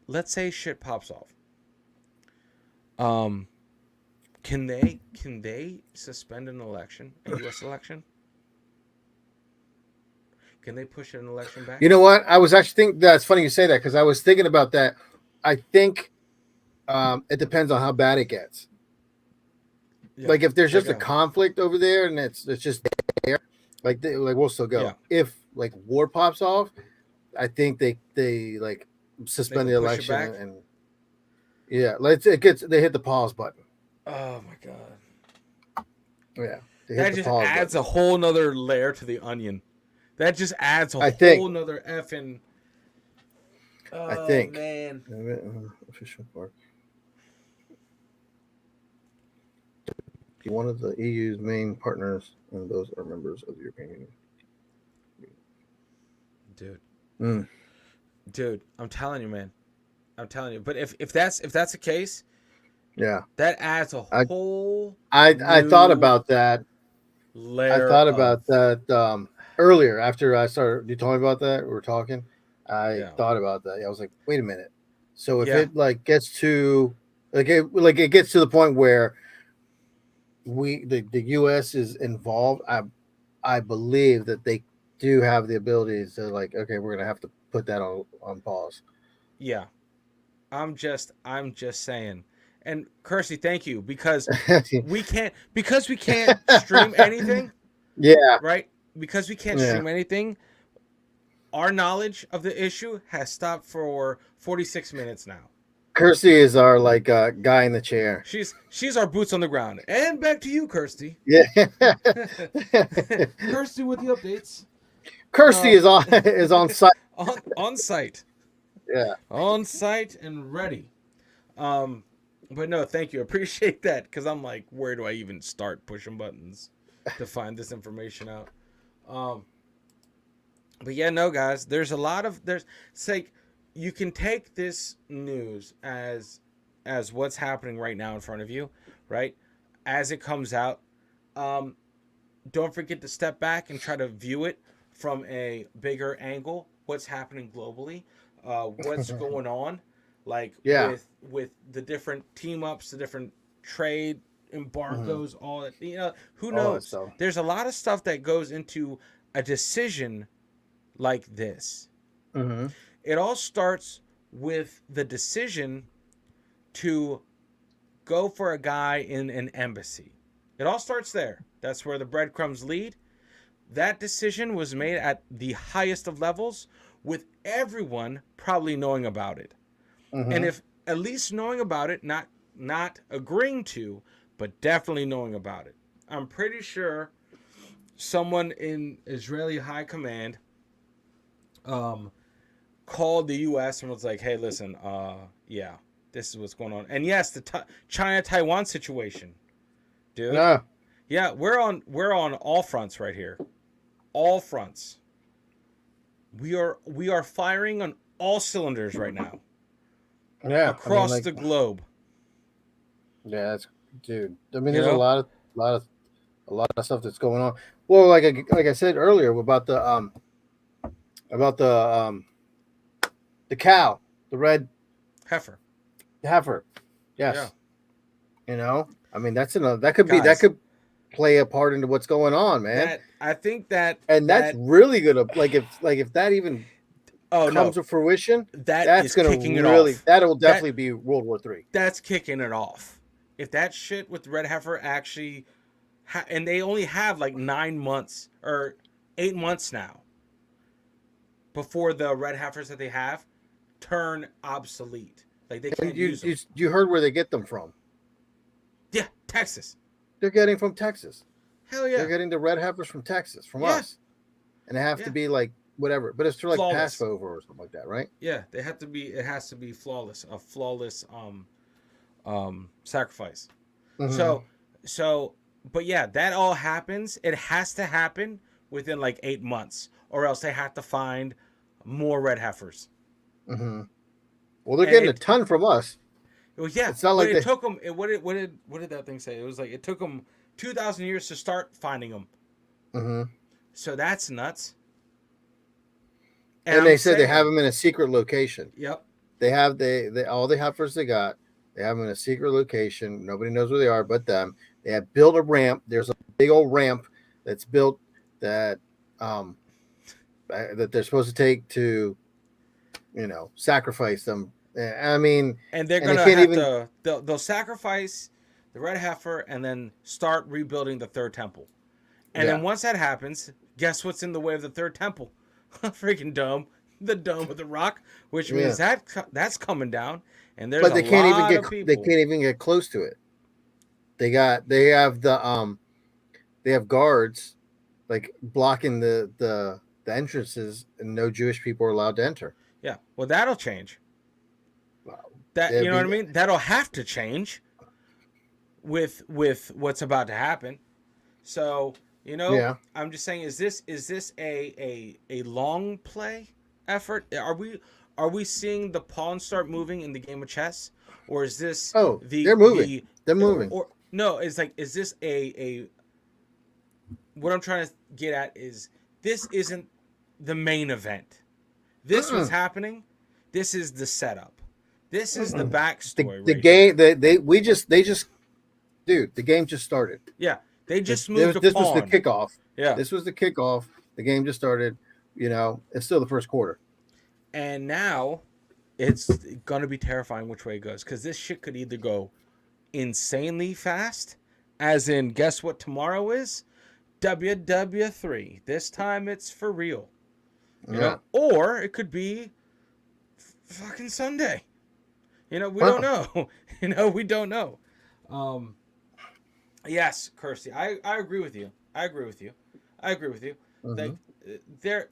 let's say shit pops off. Um, can they suspend an election, a U.S. election? Can they push an election back? You know what? I was actually thinking that's funny you say that because I was thinking about that. I think it depends on how bad it gets. Yeah. Like if there's just a Like, conflict over there and it's just there, like we'll still go. yeah. If like war pops off, I think they like They suspend go the push it election back. and yeah, they hit the pause button. Oh my god. Yeah, they hit That the just pause adds button. a whole nother layer to the onion. That just adds a I think. whole nother effing. I Oh think. man. Official part. One of the EU's main partners, and those are members of the European Union. Dude. Mm. Dude, I'm telling you, man. I'm telling you. But if that's the case, Yeah, that adds a I whole I thought new about that. I layer thought of about that earlier after I started. You told me about that. We were talking. I yeah. thought about that. I was like, wait a minute. So if Yeah. it like gets to it gets to the point where the U.S. is involved, I believe that they do have the ability to like, okay, we're gonna have to put that on pause. Yeah. I'm just saying. And Kersey, thank you because we can't stream anything, Yeah, right? Because we can't yeah. stream anything, our knowledge of the issue has stopped for 46 minutes now. Kirsty is our like guy in the chair. She's our boots on the ground. And back to you, Kirsty. Yeah. Kirsty with the updates. Kirsty is on site. On site. Yeah. On site and ready. But no, thank you. I appreciate that because I'm like, where do I even start pushing buttons to find this information out? But yeah, no, guys. There's a lot of it's like you can take this news as what's happening right now in front of you, right? As it comes out, don't forget to step back and try to view it from a bigger angle. What's happening globally? What's going on? Like Yeah. with the different team ups, the different trade embargoes, all that. Who All that knows? stuff. There's a lot of stuff that goes into a decision like this. Mm-hmm. It all starts with the decision to go for a guy in an embassy. It all starts there. That's where the breadcrumbs lead. That decision was made at the highest of levels with everyone probably knowing about it. Mm-hmm. And if at least knowing about it, not agreeing to, but definitely knowing about it. I'm pretty sure someone in Israeli high command called the U.S. and was like, "Hey, listen, yeah, this is what's going on." And yes, the China-Taiwan situation, dude. Yeah. Yeah, we're on all fronts right here, all fronts. We are firing on all cylinders right now Yeah. across the globe. Yeah, that's dude. I mean, You there's know? a lot of stuff that's going on. Well, like I said earlier about the cow, the red Heifer. heifer. Yes. Yeah. You know, I mean, that Guys, could play a part into what's going on, man. that I think that And that's really gonna if that even oh comes no, to fruition, that that's is gonna kicking it really off. that'll That definitely be World War III. that's kicking it off. If that shit with red heifer actually, and they only have like 9 months or 8 months now before the red heifers that they have turn obsolete. Like they can't use them. You heard where they get them from? Yeah, Texas. They're getting from Texas. Hell yeah. They're getting the red heifers from Texas, from Yeah. us, and they have to be like whatever, but it's through like Flawless. Passover or something like that, right? Yeah, they have to be. It has to be flawless. A flawless sacrifice. Mm-hmm. So, but yeah, that all happens. It has to happen within like 8 months, or else they have to find more red heifers. Mm-hmm. Well, they're getting a ton from us. Well, yeah, it's not like it took them. What did that thing say? It was like it took them 2,000 years to start finding them. Mm-hmm. So that's nuts. And they said they have them in a secret location. Yep. they all they have first they got. They have them in a secret location. Nobody knows where they are but them. They have built a ramp. There's a big old ramp that's built that um that they're supposed to take to sacrifice them. I mean, And they're and they gonna can't have even. to they'll sacrifice the red heifer and then start rebuilding the third temple. And then Yeah, once that happens, guess what's in the way of the third temple? Freaking dome, the dome of the rock, which yeah. means that's coming down, and there's But a lot of they people. can't even get close to it. They have they have guards like blocking the entrances, and no Jewish people are allowed to enter. Yeah, well, that'll change. Wow. That, you It'd know what I be mean? That'll have to change with what's about to happen. So, yeah. I'm just saying, is this a long play effort? Are we seeing the pawns start moving in the game of chess, or is this Oh, the they're moving. the They're moving. or no? It's like, is this a what I'm trying to get at is, this isn't the main event. This was Mm-mm, happening. This is the setup. This is the mm-mm. backstory The right game here. they just dude, the game just started. Yeah, they just moved a This was the pawn. kickoff. Yeah, This was the kickoff. The game just started. It's still the first quarter. and now it's gonna be terrifying which way it goes, because this shit could either go insanely fast, as in, guess what tomorrow is? WW3. This time it's for real, Yeah. or it could be fucking Sunday. We don't Huh. know. We don't know. Um, yes, Kirsty, I agree with you. I agree with you. I agree with you. Hmm. Like, they're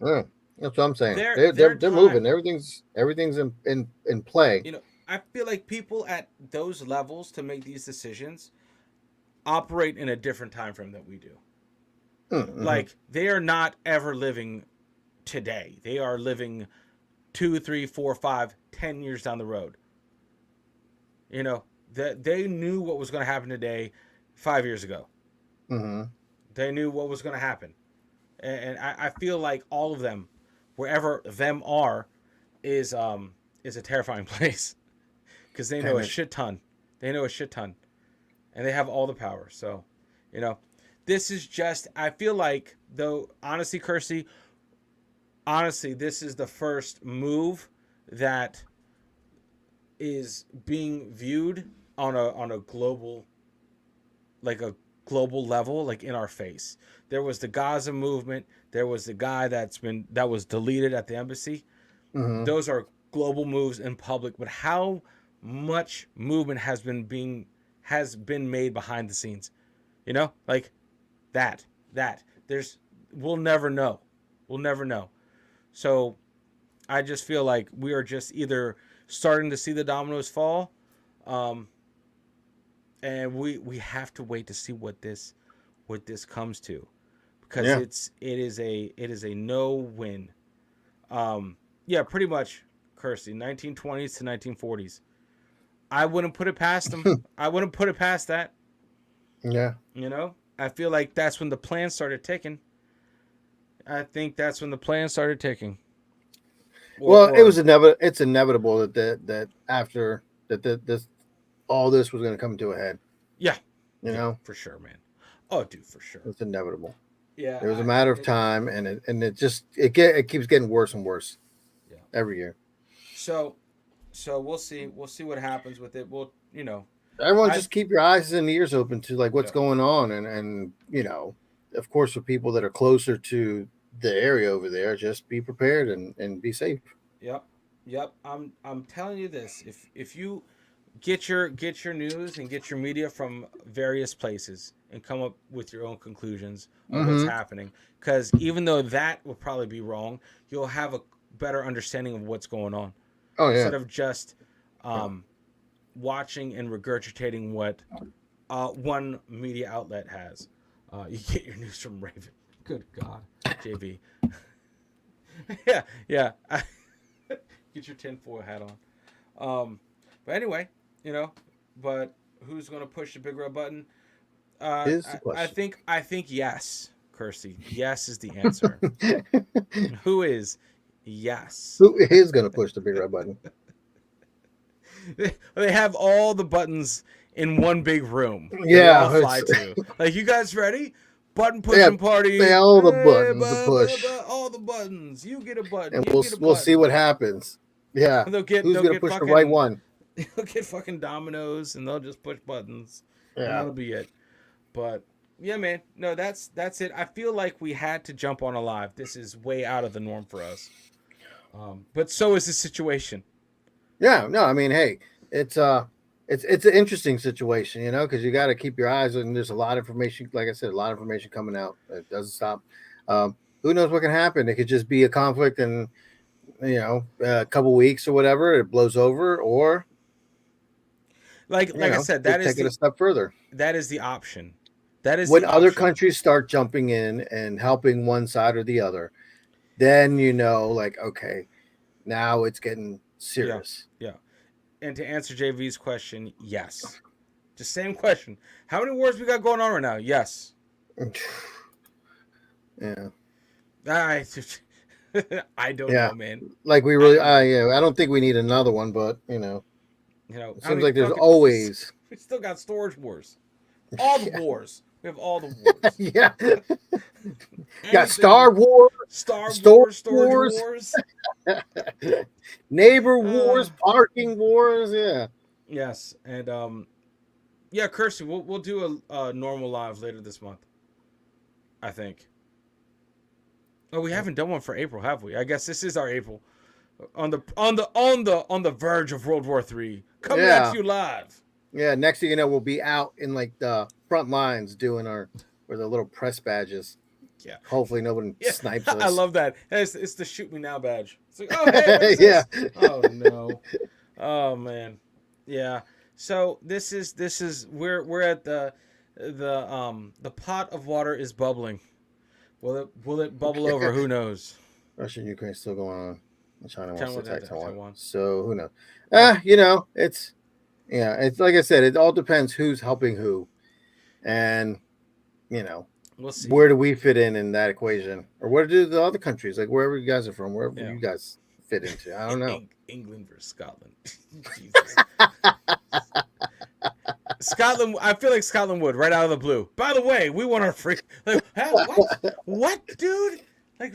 Yeah. That's what I'm saying. their They're time. moving. Everything's in play. I feel like people at those levels to make these decisions operate in a different time frame that we do. Mm-hmm. Like, they are not ever living today. They are living 2, 3, 4, 5, 10 years down the road. That they knew what was going to happen today 5 years ago. Mm-hmm. They knew what was going to happen, and I feel like all of them, wherever them are, is a terrifying place, because they know And a it's shit ton. They know a shit ton, and they have all the power. So, you know, this is just. I feel like, though, honestly, Kirsty, honestly, this is the first move that is being viewed on a global, like a global level, like in our face. There was the Gaza movement. There was the guy that was deleted at the embassy. mm-hmm. Those are global moves in public, but how much movement has been made behind the scenes? Like that. We'll never know. We'll never know. So I just feel like we are just either starting to see the dominoes fall, um, and we have to wait to see what this comes to, because Yeah. it is a no win. Yeah, pretty much, Kirsty. 1920s to 1940s. I wouldn't put it past them. I wouldn't put it past that. Yeah. I feel like that's when the plan started ticking. I think that's when the plan started ticking. Or Well, or it's inevitable that after this all this was going to come to a head. Yeah, You yeah, know, for sure, man. Oh, dude, for sure. it's inevitable. Yeah, It was a matter of time, and it keeps getting worse and worse yeah. every year. So, we'll see. We'll see what happens with it. Everyone, I just keep your eyes and ears open to like what's yeah, going on, and of course, for people that are closer to the area over there, just be prepared and be safe. yep, yep. I'm telling you this. If you get your news and get your media from various places and come up with your own conclusions of what's Mm-hmm. happening, because even though that will probably be wrong, you'll have a better understanding of what's going on, Oh yeah. instead of just Yeah. watching and regurgitating what one media outlet has. You get your news from Raven. Good God, JB. Yeah, yeah. Get your tinfoil hat on. But anyway, you know. But who's gonna push the big red button? Is the I question. think yes, Kirsty. Yes is the answer. Who is? Yes. Who is going to push the big red button? They have all the buttons in one big room that they all Yeah, fly it's to. Like, you guys ready? Button they have pushing party. all the buttons to push, All the buttons. You get a button. and You get a we'll see button. what happens. Yeah, who's They'll gonna get push the right fucking one? they'll get fucking dominoes, and they'll just push buttons, and Yeah, that'll be it. But yeah, man, no, that's it. I feel like we had to jump on a live. This is way out of the norm for us. But so is the situation. yeah. No, I mean, hey, it's it's an interesting situation, because you got to keep your eyes on. There's a lot of information, like I said, a lot of information coming out. It doesn't stop. Who knows what can happen? It could just be a conflict, and a couple weeks or whatever, it blows over, or Like I said, they take it a step further. that is the option. That is When the other option. countries start jumping in and helping one side or the other, then like, okay, now it's getting Yeah, serious. yeah. And to answer JV's question, yes. Just same question. How many wars we got going on right now? Yes. Yeah. I I don't Yeah. know, man. Like we I really, don't know. yeah, I don't think we need another one, but You know, it how seems many like there's fucking always, we still got storage wars. All the yeah, wars. We have all the wars. yeah. Got Anything. Star Wars, Star Store Wars, storage Wars, wars. Neighbor Uh, Wars, Parking Wars. Yeah. yes, and yeah, Kirsty, we'll do a normal live later this month. I think. Oh, we haven't done one for April, have we? I guess this is our April. On the verge of World War III. Coming at Yeah. you live. Yeah. Next thing you know, we'll be out in like the front lines doing with the little press badges. Yeah. Hopefully, no one Yeah. snipes I us. love that. It's the shoot me now badge. It's like, oh hey, what is Yeah. this? Oh no. Oh man. Yeah. So this is we're at the pot of water is bubbling. Will it bubble over? Who knows? Russia and Ukraine still going on. China wants to attack Taiwan. Taiwan. So who knows? Yeah. It's it's like I said, it all depends who's helping who, and We'll see. where do we fit in that equation, or where do the other countries, like wherever you guys are from, wherever Yeah. you guys fit into? I don't know. England versus Scotland. Jesus. Scotland. I feel like Scotland would right out of the blue. By the way, we want our free. Like, huh, what? What, dude? Like,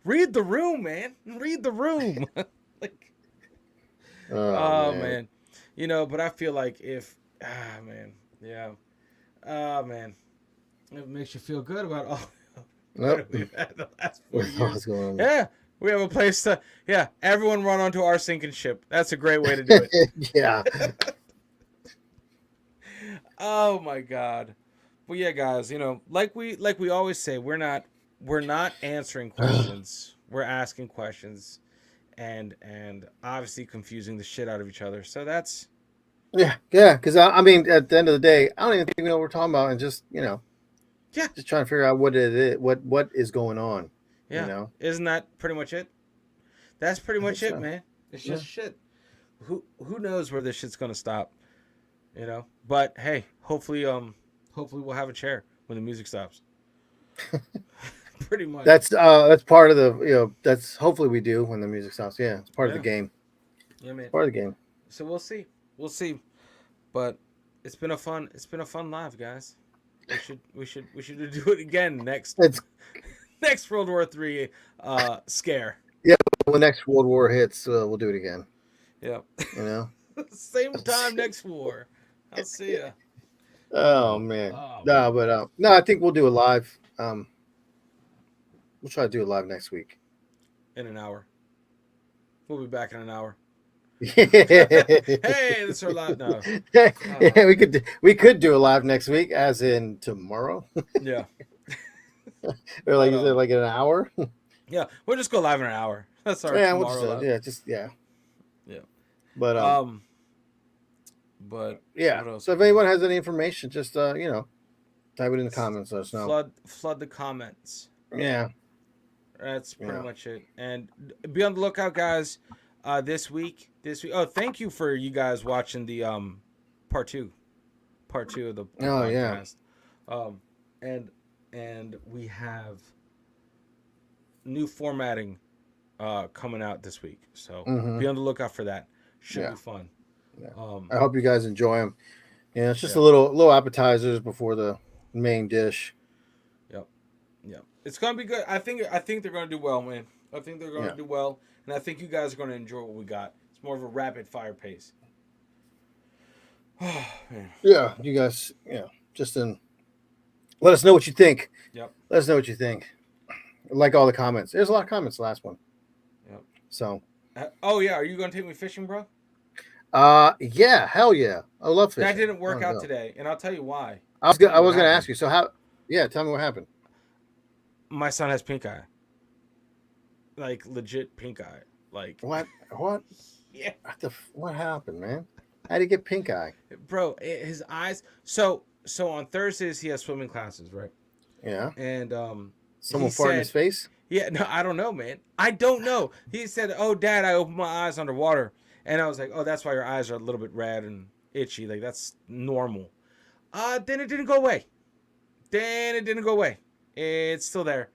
read the room, man. Read the room. Like, oh man. But I feel like man, yeah, man, it makes you feel good about all Nope. what we've had the last 4 What's years. going on? Yeah, we have a place to. Yeah, everyone run onto our sinking ship. That's a great way to do it. Yeah. Oh my god. Well, yeah, guys. Like we always say, we're not answering questions. We're asking questions, and obviously confusing the shit out of each other. So that's Yeah. Because I mean, at the end of the day, I don't even think we know what we're talking about, and just yeah, just trying to figure out what it is, what is going on. yeah. Isn't that pretty much it? That's pretty much it, so. man. It's just shit. Who knows where this shit's gonna stop? But hey, hopefully we'll have a chair when the music stops. Pretty much. That's part of the that's hopefully we do when the music stops. Yeah, it's part of the game. Yeah, man. Part of the game. So we'll see. But it's been a fun live, guys. We should do it again next next World War III scare. Yeah, when the next World War hits, we'll do it again. Yeah. Same time next war. I'll see ya. Oh man. Oh, No, but no, I think we'll do a live. We'll try to do it live next week. In an hour. We'll be back in an hour. Hey, Hey, this is our live now. Yeah, we could do a live next week, as in tomorrow. Yeah. Or like is it like in an hour? Yeah, we'll just go live in an hour. That's our Yeah, tomorrow live. yeah. Yeah. But What else? so if anyone has any information, just type it in the comments. Let us know. Flood the comments. Yeah. That's pretty much it. And be on the lookout, guys. This week. Oh, thank you for you guys watching the part two of the podcast. And we have new formatting coming out this week, so be on the lookout for that. Should be fun. Yeah. Um, I hope you guys enjoy them. Yeah, it's just yeah, a little appetizers before the main dish. yep, yep. It's gonna be good. I think they're gonna do well, man. I think they're gonna Yeah. do well, and I think you guys are gonna enjoy what we got. It's more of a rapid fire pace. Oh man. Yeah. You guys, just let us know what you think. Yep. Let us know what you think. Like all the comments. There's a lot of comments last one. Yep. So, Oh yeah, are you gonna take me fishing, bro? yeah, hell yeah. I love That fishing. didn't I work want to out go. today, and I'll tell you why. I was Tell I you what was gonna happened. ask you. So how? Yeah, tell me what happened. My son has pink eye, like legit pink eye. Like, What? What? yeah, What happened, man? How would he get pink eye? bro, his eyes. So on Thursdays he has swimming classes, right? Yeah. And he Someone fart in his said, face? yeah, no, I don't know, man. I don't know. He said, "Oh, Dad, I opened my eyes underwater," and I was like, "Oh, that's why your eyes are a little bit red and itchy. Like that's normal." Then it didn't go away. Then it didn't go away. It's still there,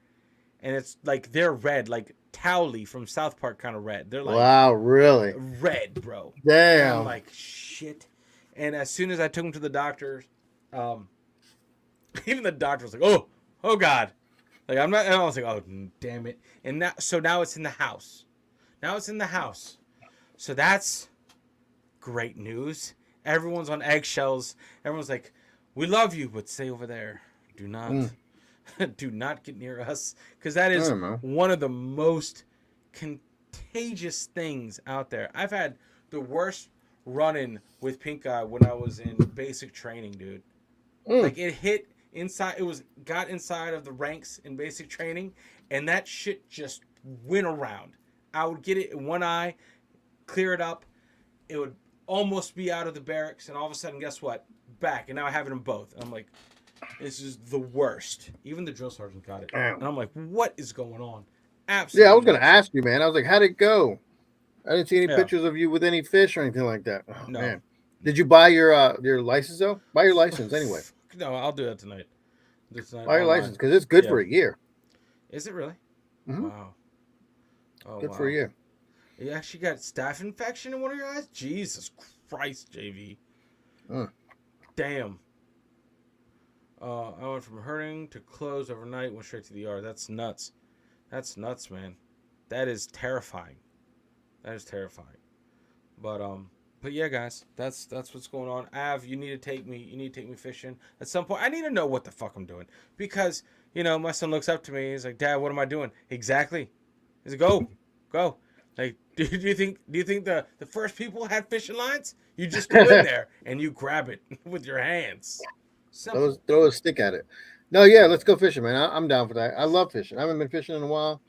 and it's like they're red, like Towley from South Park kind of red. They're like Wow, really? red, bro. And I'm Damn. like, shit. And as soon as I took him to the doctor, um, even the doctor was like, oh God. Like I'm not. And I was like, oh damn it. And now it's in the house. Now it's in the house. So that's great news. Everyone's on eggshells. Everyone's like, we love you, but stay over there. Do not, Mm, do not get near us, because that I is don't know. one of the most contagious things out there. I've had the worst run-in with pink eye when I was in basic training, dude. Mm. Like it hit inside. It was got inside of the ranks in basic training, and that shit just went around. I would get it in one eye, clear it up. It would almost be out of the barracks, and all of a sudden, guess what? Back, and now I have it in both. And I'm like, this is the worst. Even the drill sergeant got it, and Damn. I'm like, what is going on? Yeah, I Absolutely was gonna nuts. ask you, man. I was like, how'd it go? I didn't see any Yeah, pictures of you with any fish or anything like that. Oh no, man. Did you buy your license though? Buy your license anyway. no, I'll do that tonight. Do it tonight Buy your license online. because it's good Yeah, for a year. is it really? Hmm. Wow. Oh Good for a wow. year. You actually got staph infection in one of your eyes? Jesus Christ, JV. Mm. Damn. I went from hurting to closed overnight, went straight to the ER. That's nuts. That's nuts, man. That is terrifying. That is terrifying. But yeah, guys, that's what's going on. Av, you need to take me. You need to take me fishing at some point. I need to know what the fuck I'm doing because my son looks up to me. He's like, "Dad, what am I doing?" Exactly. He's like, "Go, go." Like, do you think the first people had fishing lines? You just go in there and you grab it with your hands. Simple. Throw a stick at it. No, yeah, Yeah. let's go fishing, man. I'm down for that. I love fishing. I haven't been fishing in a while.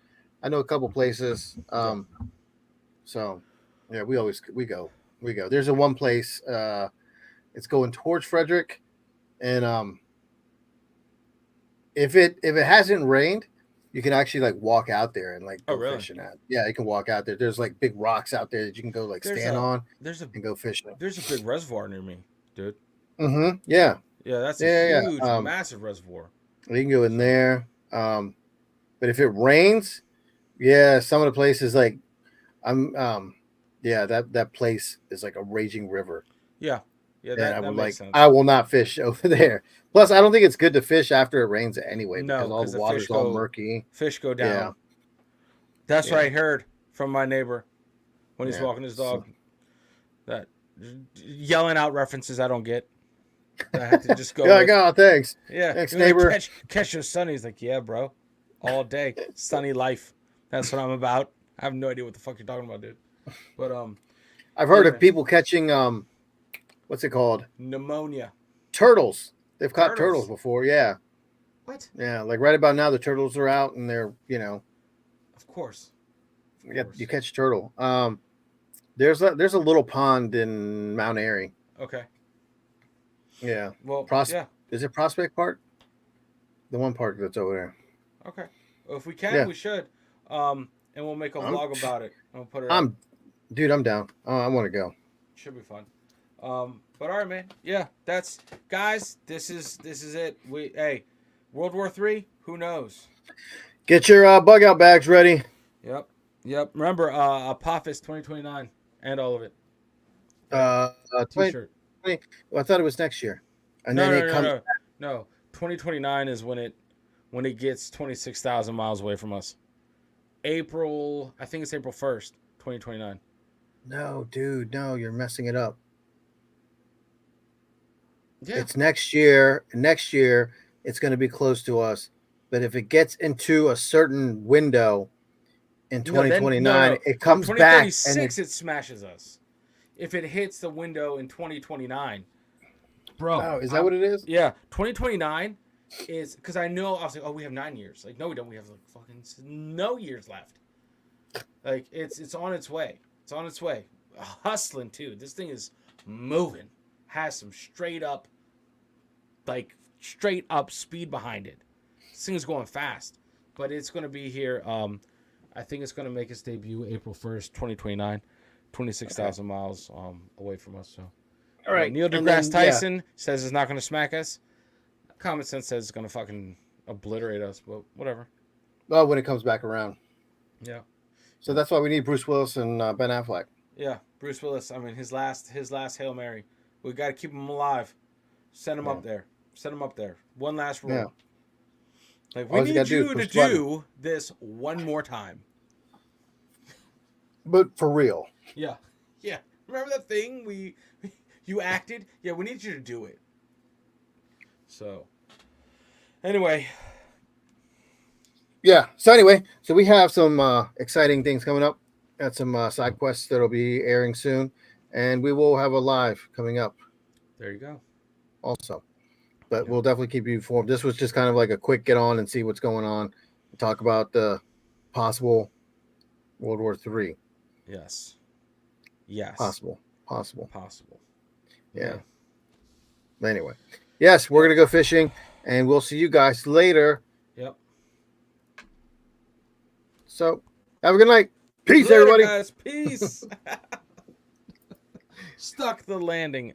I know a couple places. Yep. So yeah, we go. There's a one place. It's going towards Frederick, and if it hasn't rained, you can actually like walk out there and like Oh, go really? fishing at. Yeah, you can walk out there. There's like big rocks out there that you can go like There's stand a on there's a and go fishing. there's a big reservoir near me, dude. Mm-hmm. Yeah, Yeah, that's a yeah, yeah. huge, massive reservoir. You can go in So there. But if it rains, yeah, some of the places like I'm yeah, that place is like a raging river. yeah, yeah, And I that would makes like I sense. will not fish over there. Plus, I don't think it's good to fish after it rains anyway No, because all the because the water's all murky. fish go Yeah, down. That's what yeah, I heard from my neighbor when he's yeah. walking his So, dog. That yelling out references I don't get. I have to just go yeah, like, with. oh, thanks. Yeah, Thanks, you want to neighbor. catch your son? He's like, yeah, bro, all day, sunny life. That's what I'm about. I have no idea what the fuck you're talking about, dude. But I've heard yeah, of man, people catching what's it called? pneumonia, Turtles. They've caught turtles turtles. before. Yeah, What? yeah. Like right about now, the turtles are out and they're Of course, of you course. catch turtle. There's a little pond in Mount Airy. Okay. Yeah. Well, Pros yeah. is it Prospect Park? The one park that's over there. Okay. Well, if we can, Yeah. we should. And we'll make a I'm vlog about it. And we'll put it up. I'm dude, I'm down. I want to go. Should be fun. But all right, man. Yeah, that's guys. This is it. World War III. Who knows? Get your bug out bags ready. Yep. Yep. Remember, Apophis 2029 and all of it. 20, T-shirt. well, I thought it was next year, and No, then no, it no, comes. no, no. 2029 is when it gets 26,000 miles away from us. April, I think it's April 1st, 2029. No, dude, no, you're messing it up. Yeah. It's next year. Next year, it's going to be close to us. But if it gets into a certain window in No, then no, 2029, no. it In comes back and 2036 it smashes us. If it hits the window in 2029. Bro, oh, is that what it is? yeah, 2029 is because I know I was like, oh, we have 9 years. Like, no, we don't. We have like fucking no years left. Like, it's on its way. It's on its way. Hustling too. This thing is moving. Has some straight up speed behind it. This thing is going fast, but it's gonna be here. I think it's gonna make its debut April 1st, 2029. 26,000 miles away from us. So. All right. Neil And deGrasse then, yeah. Tyson says it's not going to smack us. Common sense says it's going to fucking obliterate us, but whatever. Well, when it comes back around. Yeah. So that's why we need Bruce Willis and Ben Affleck. Yeah. Bruce Willis. I mean, his last Hail Mary. We got to keep him alive. Send him up there. Send him up there. One last rule. Yeah. Like, we need you to do this one more time. But for real. Yeah. Yeah. Remember that thing you acted? Yeah, we need you to do it. So, anyway. Yeah. So anyway, so we have some exciting things coming up. Got some side quests that'll be airing soon, and we will have a live coming up. There you go. Also, but we'll definitely keep you informed. This was just kind of like a quick get on and see what's going on. Talk about the possible World War III. Yes. Yes. Possible. Yeah. But anyway, yes, we're gonna go fishing, and we'll see you guys later. Yep. So, have a good night. Peace, Later, everybody. Guys. Peace. Stuck the landing.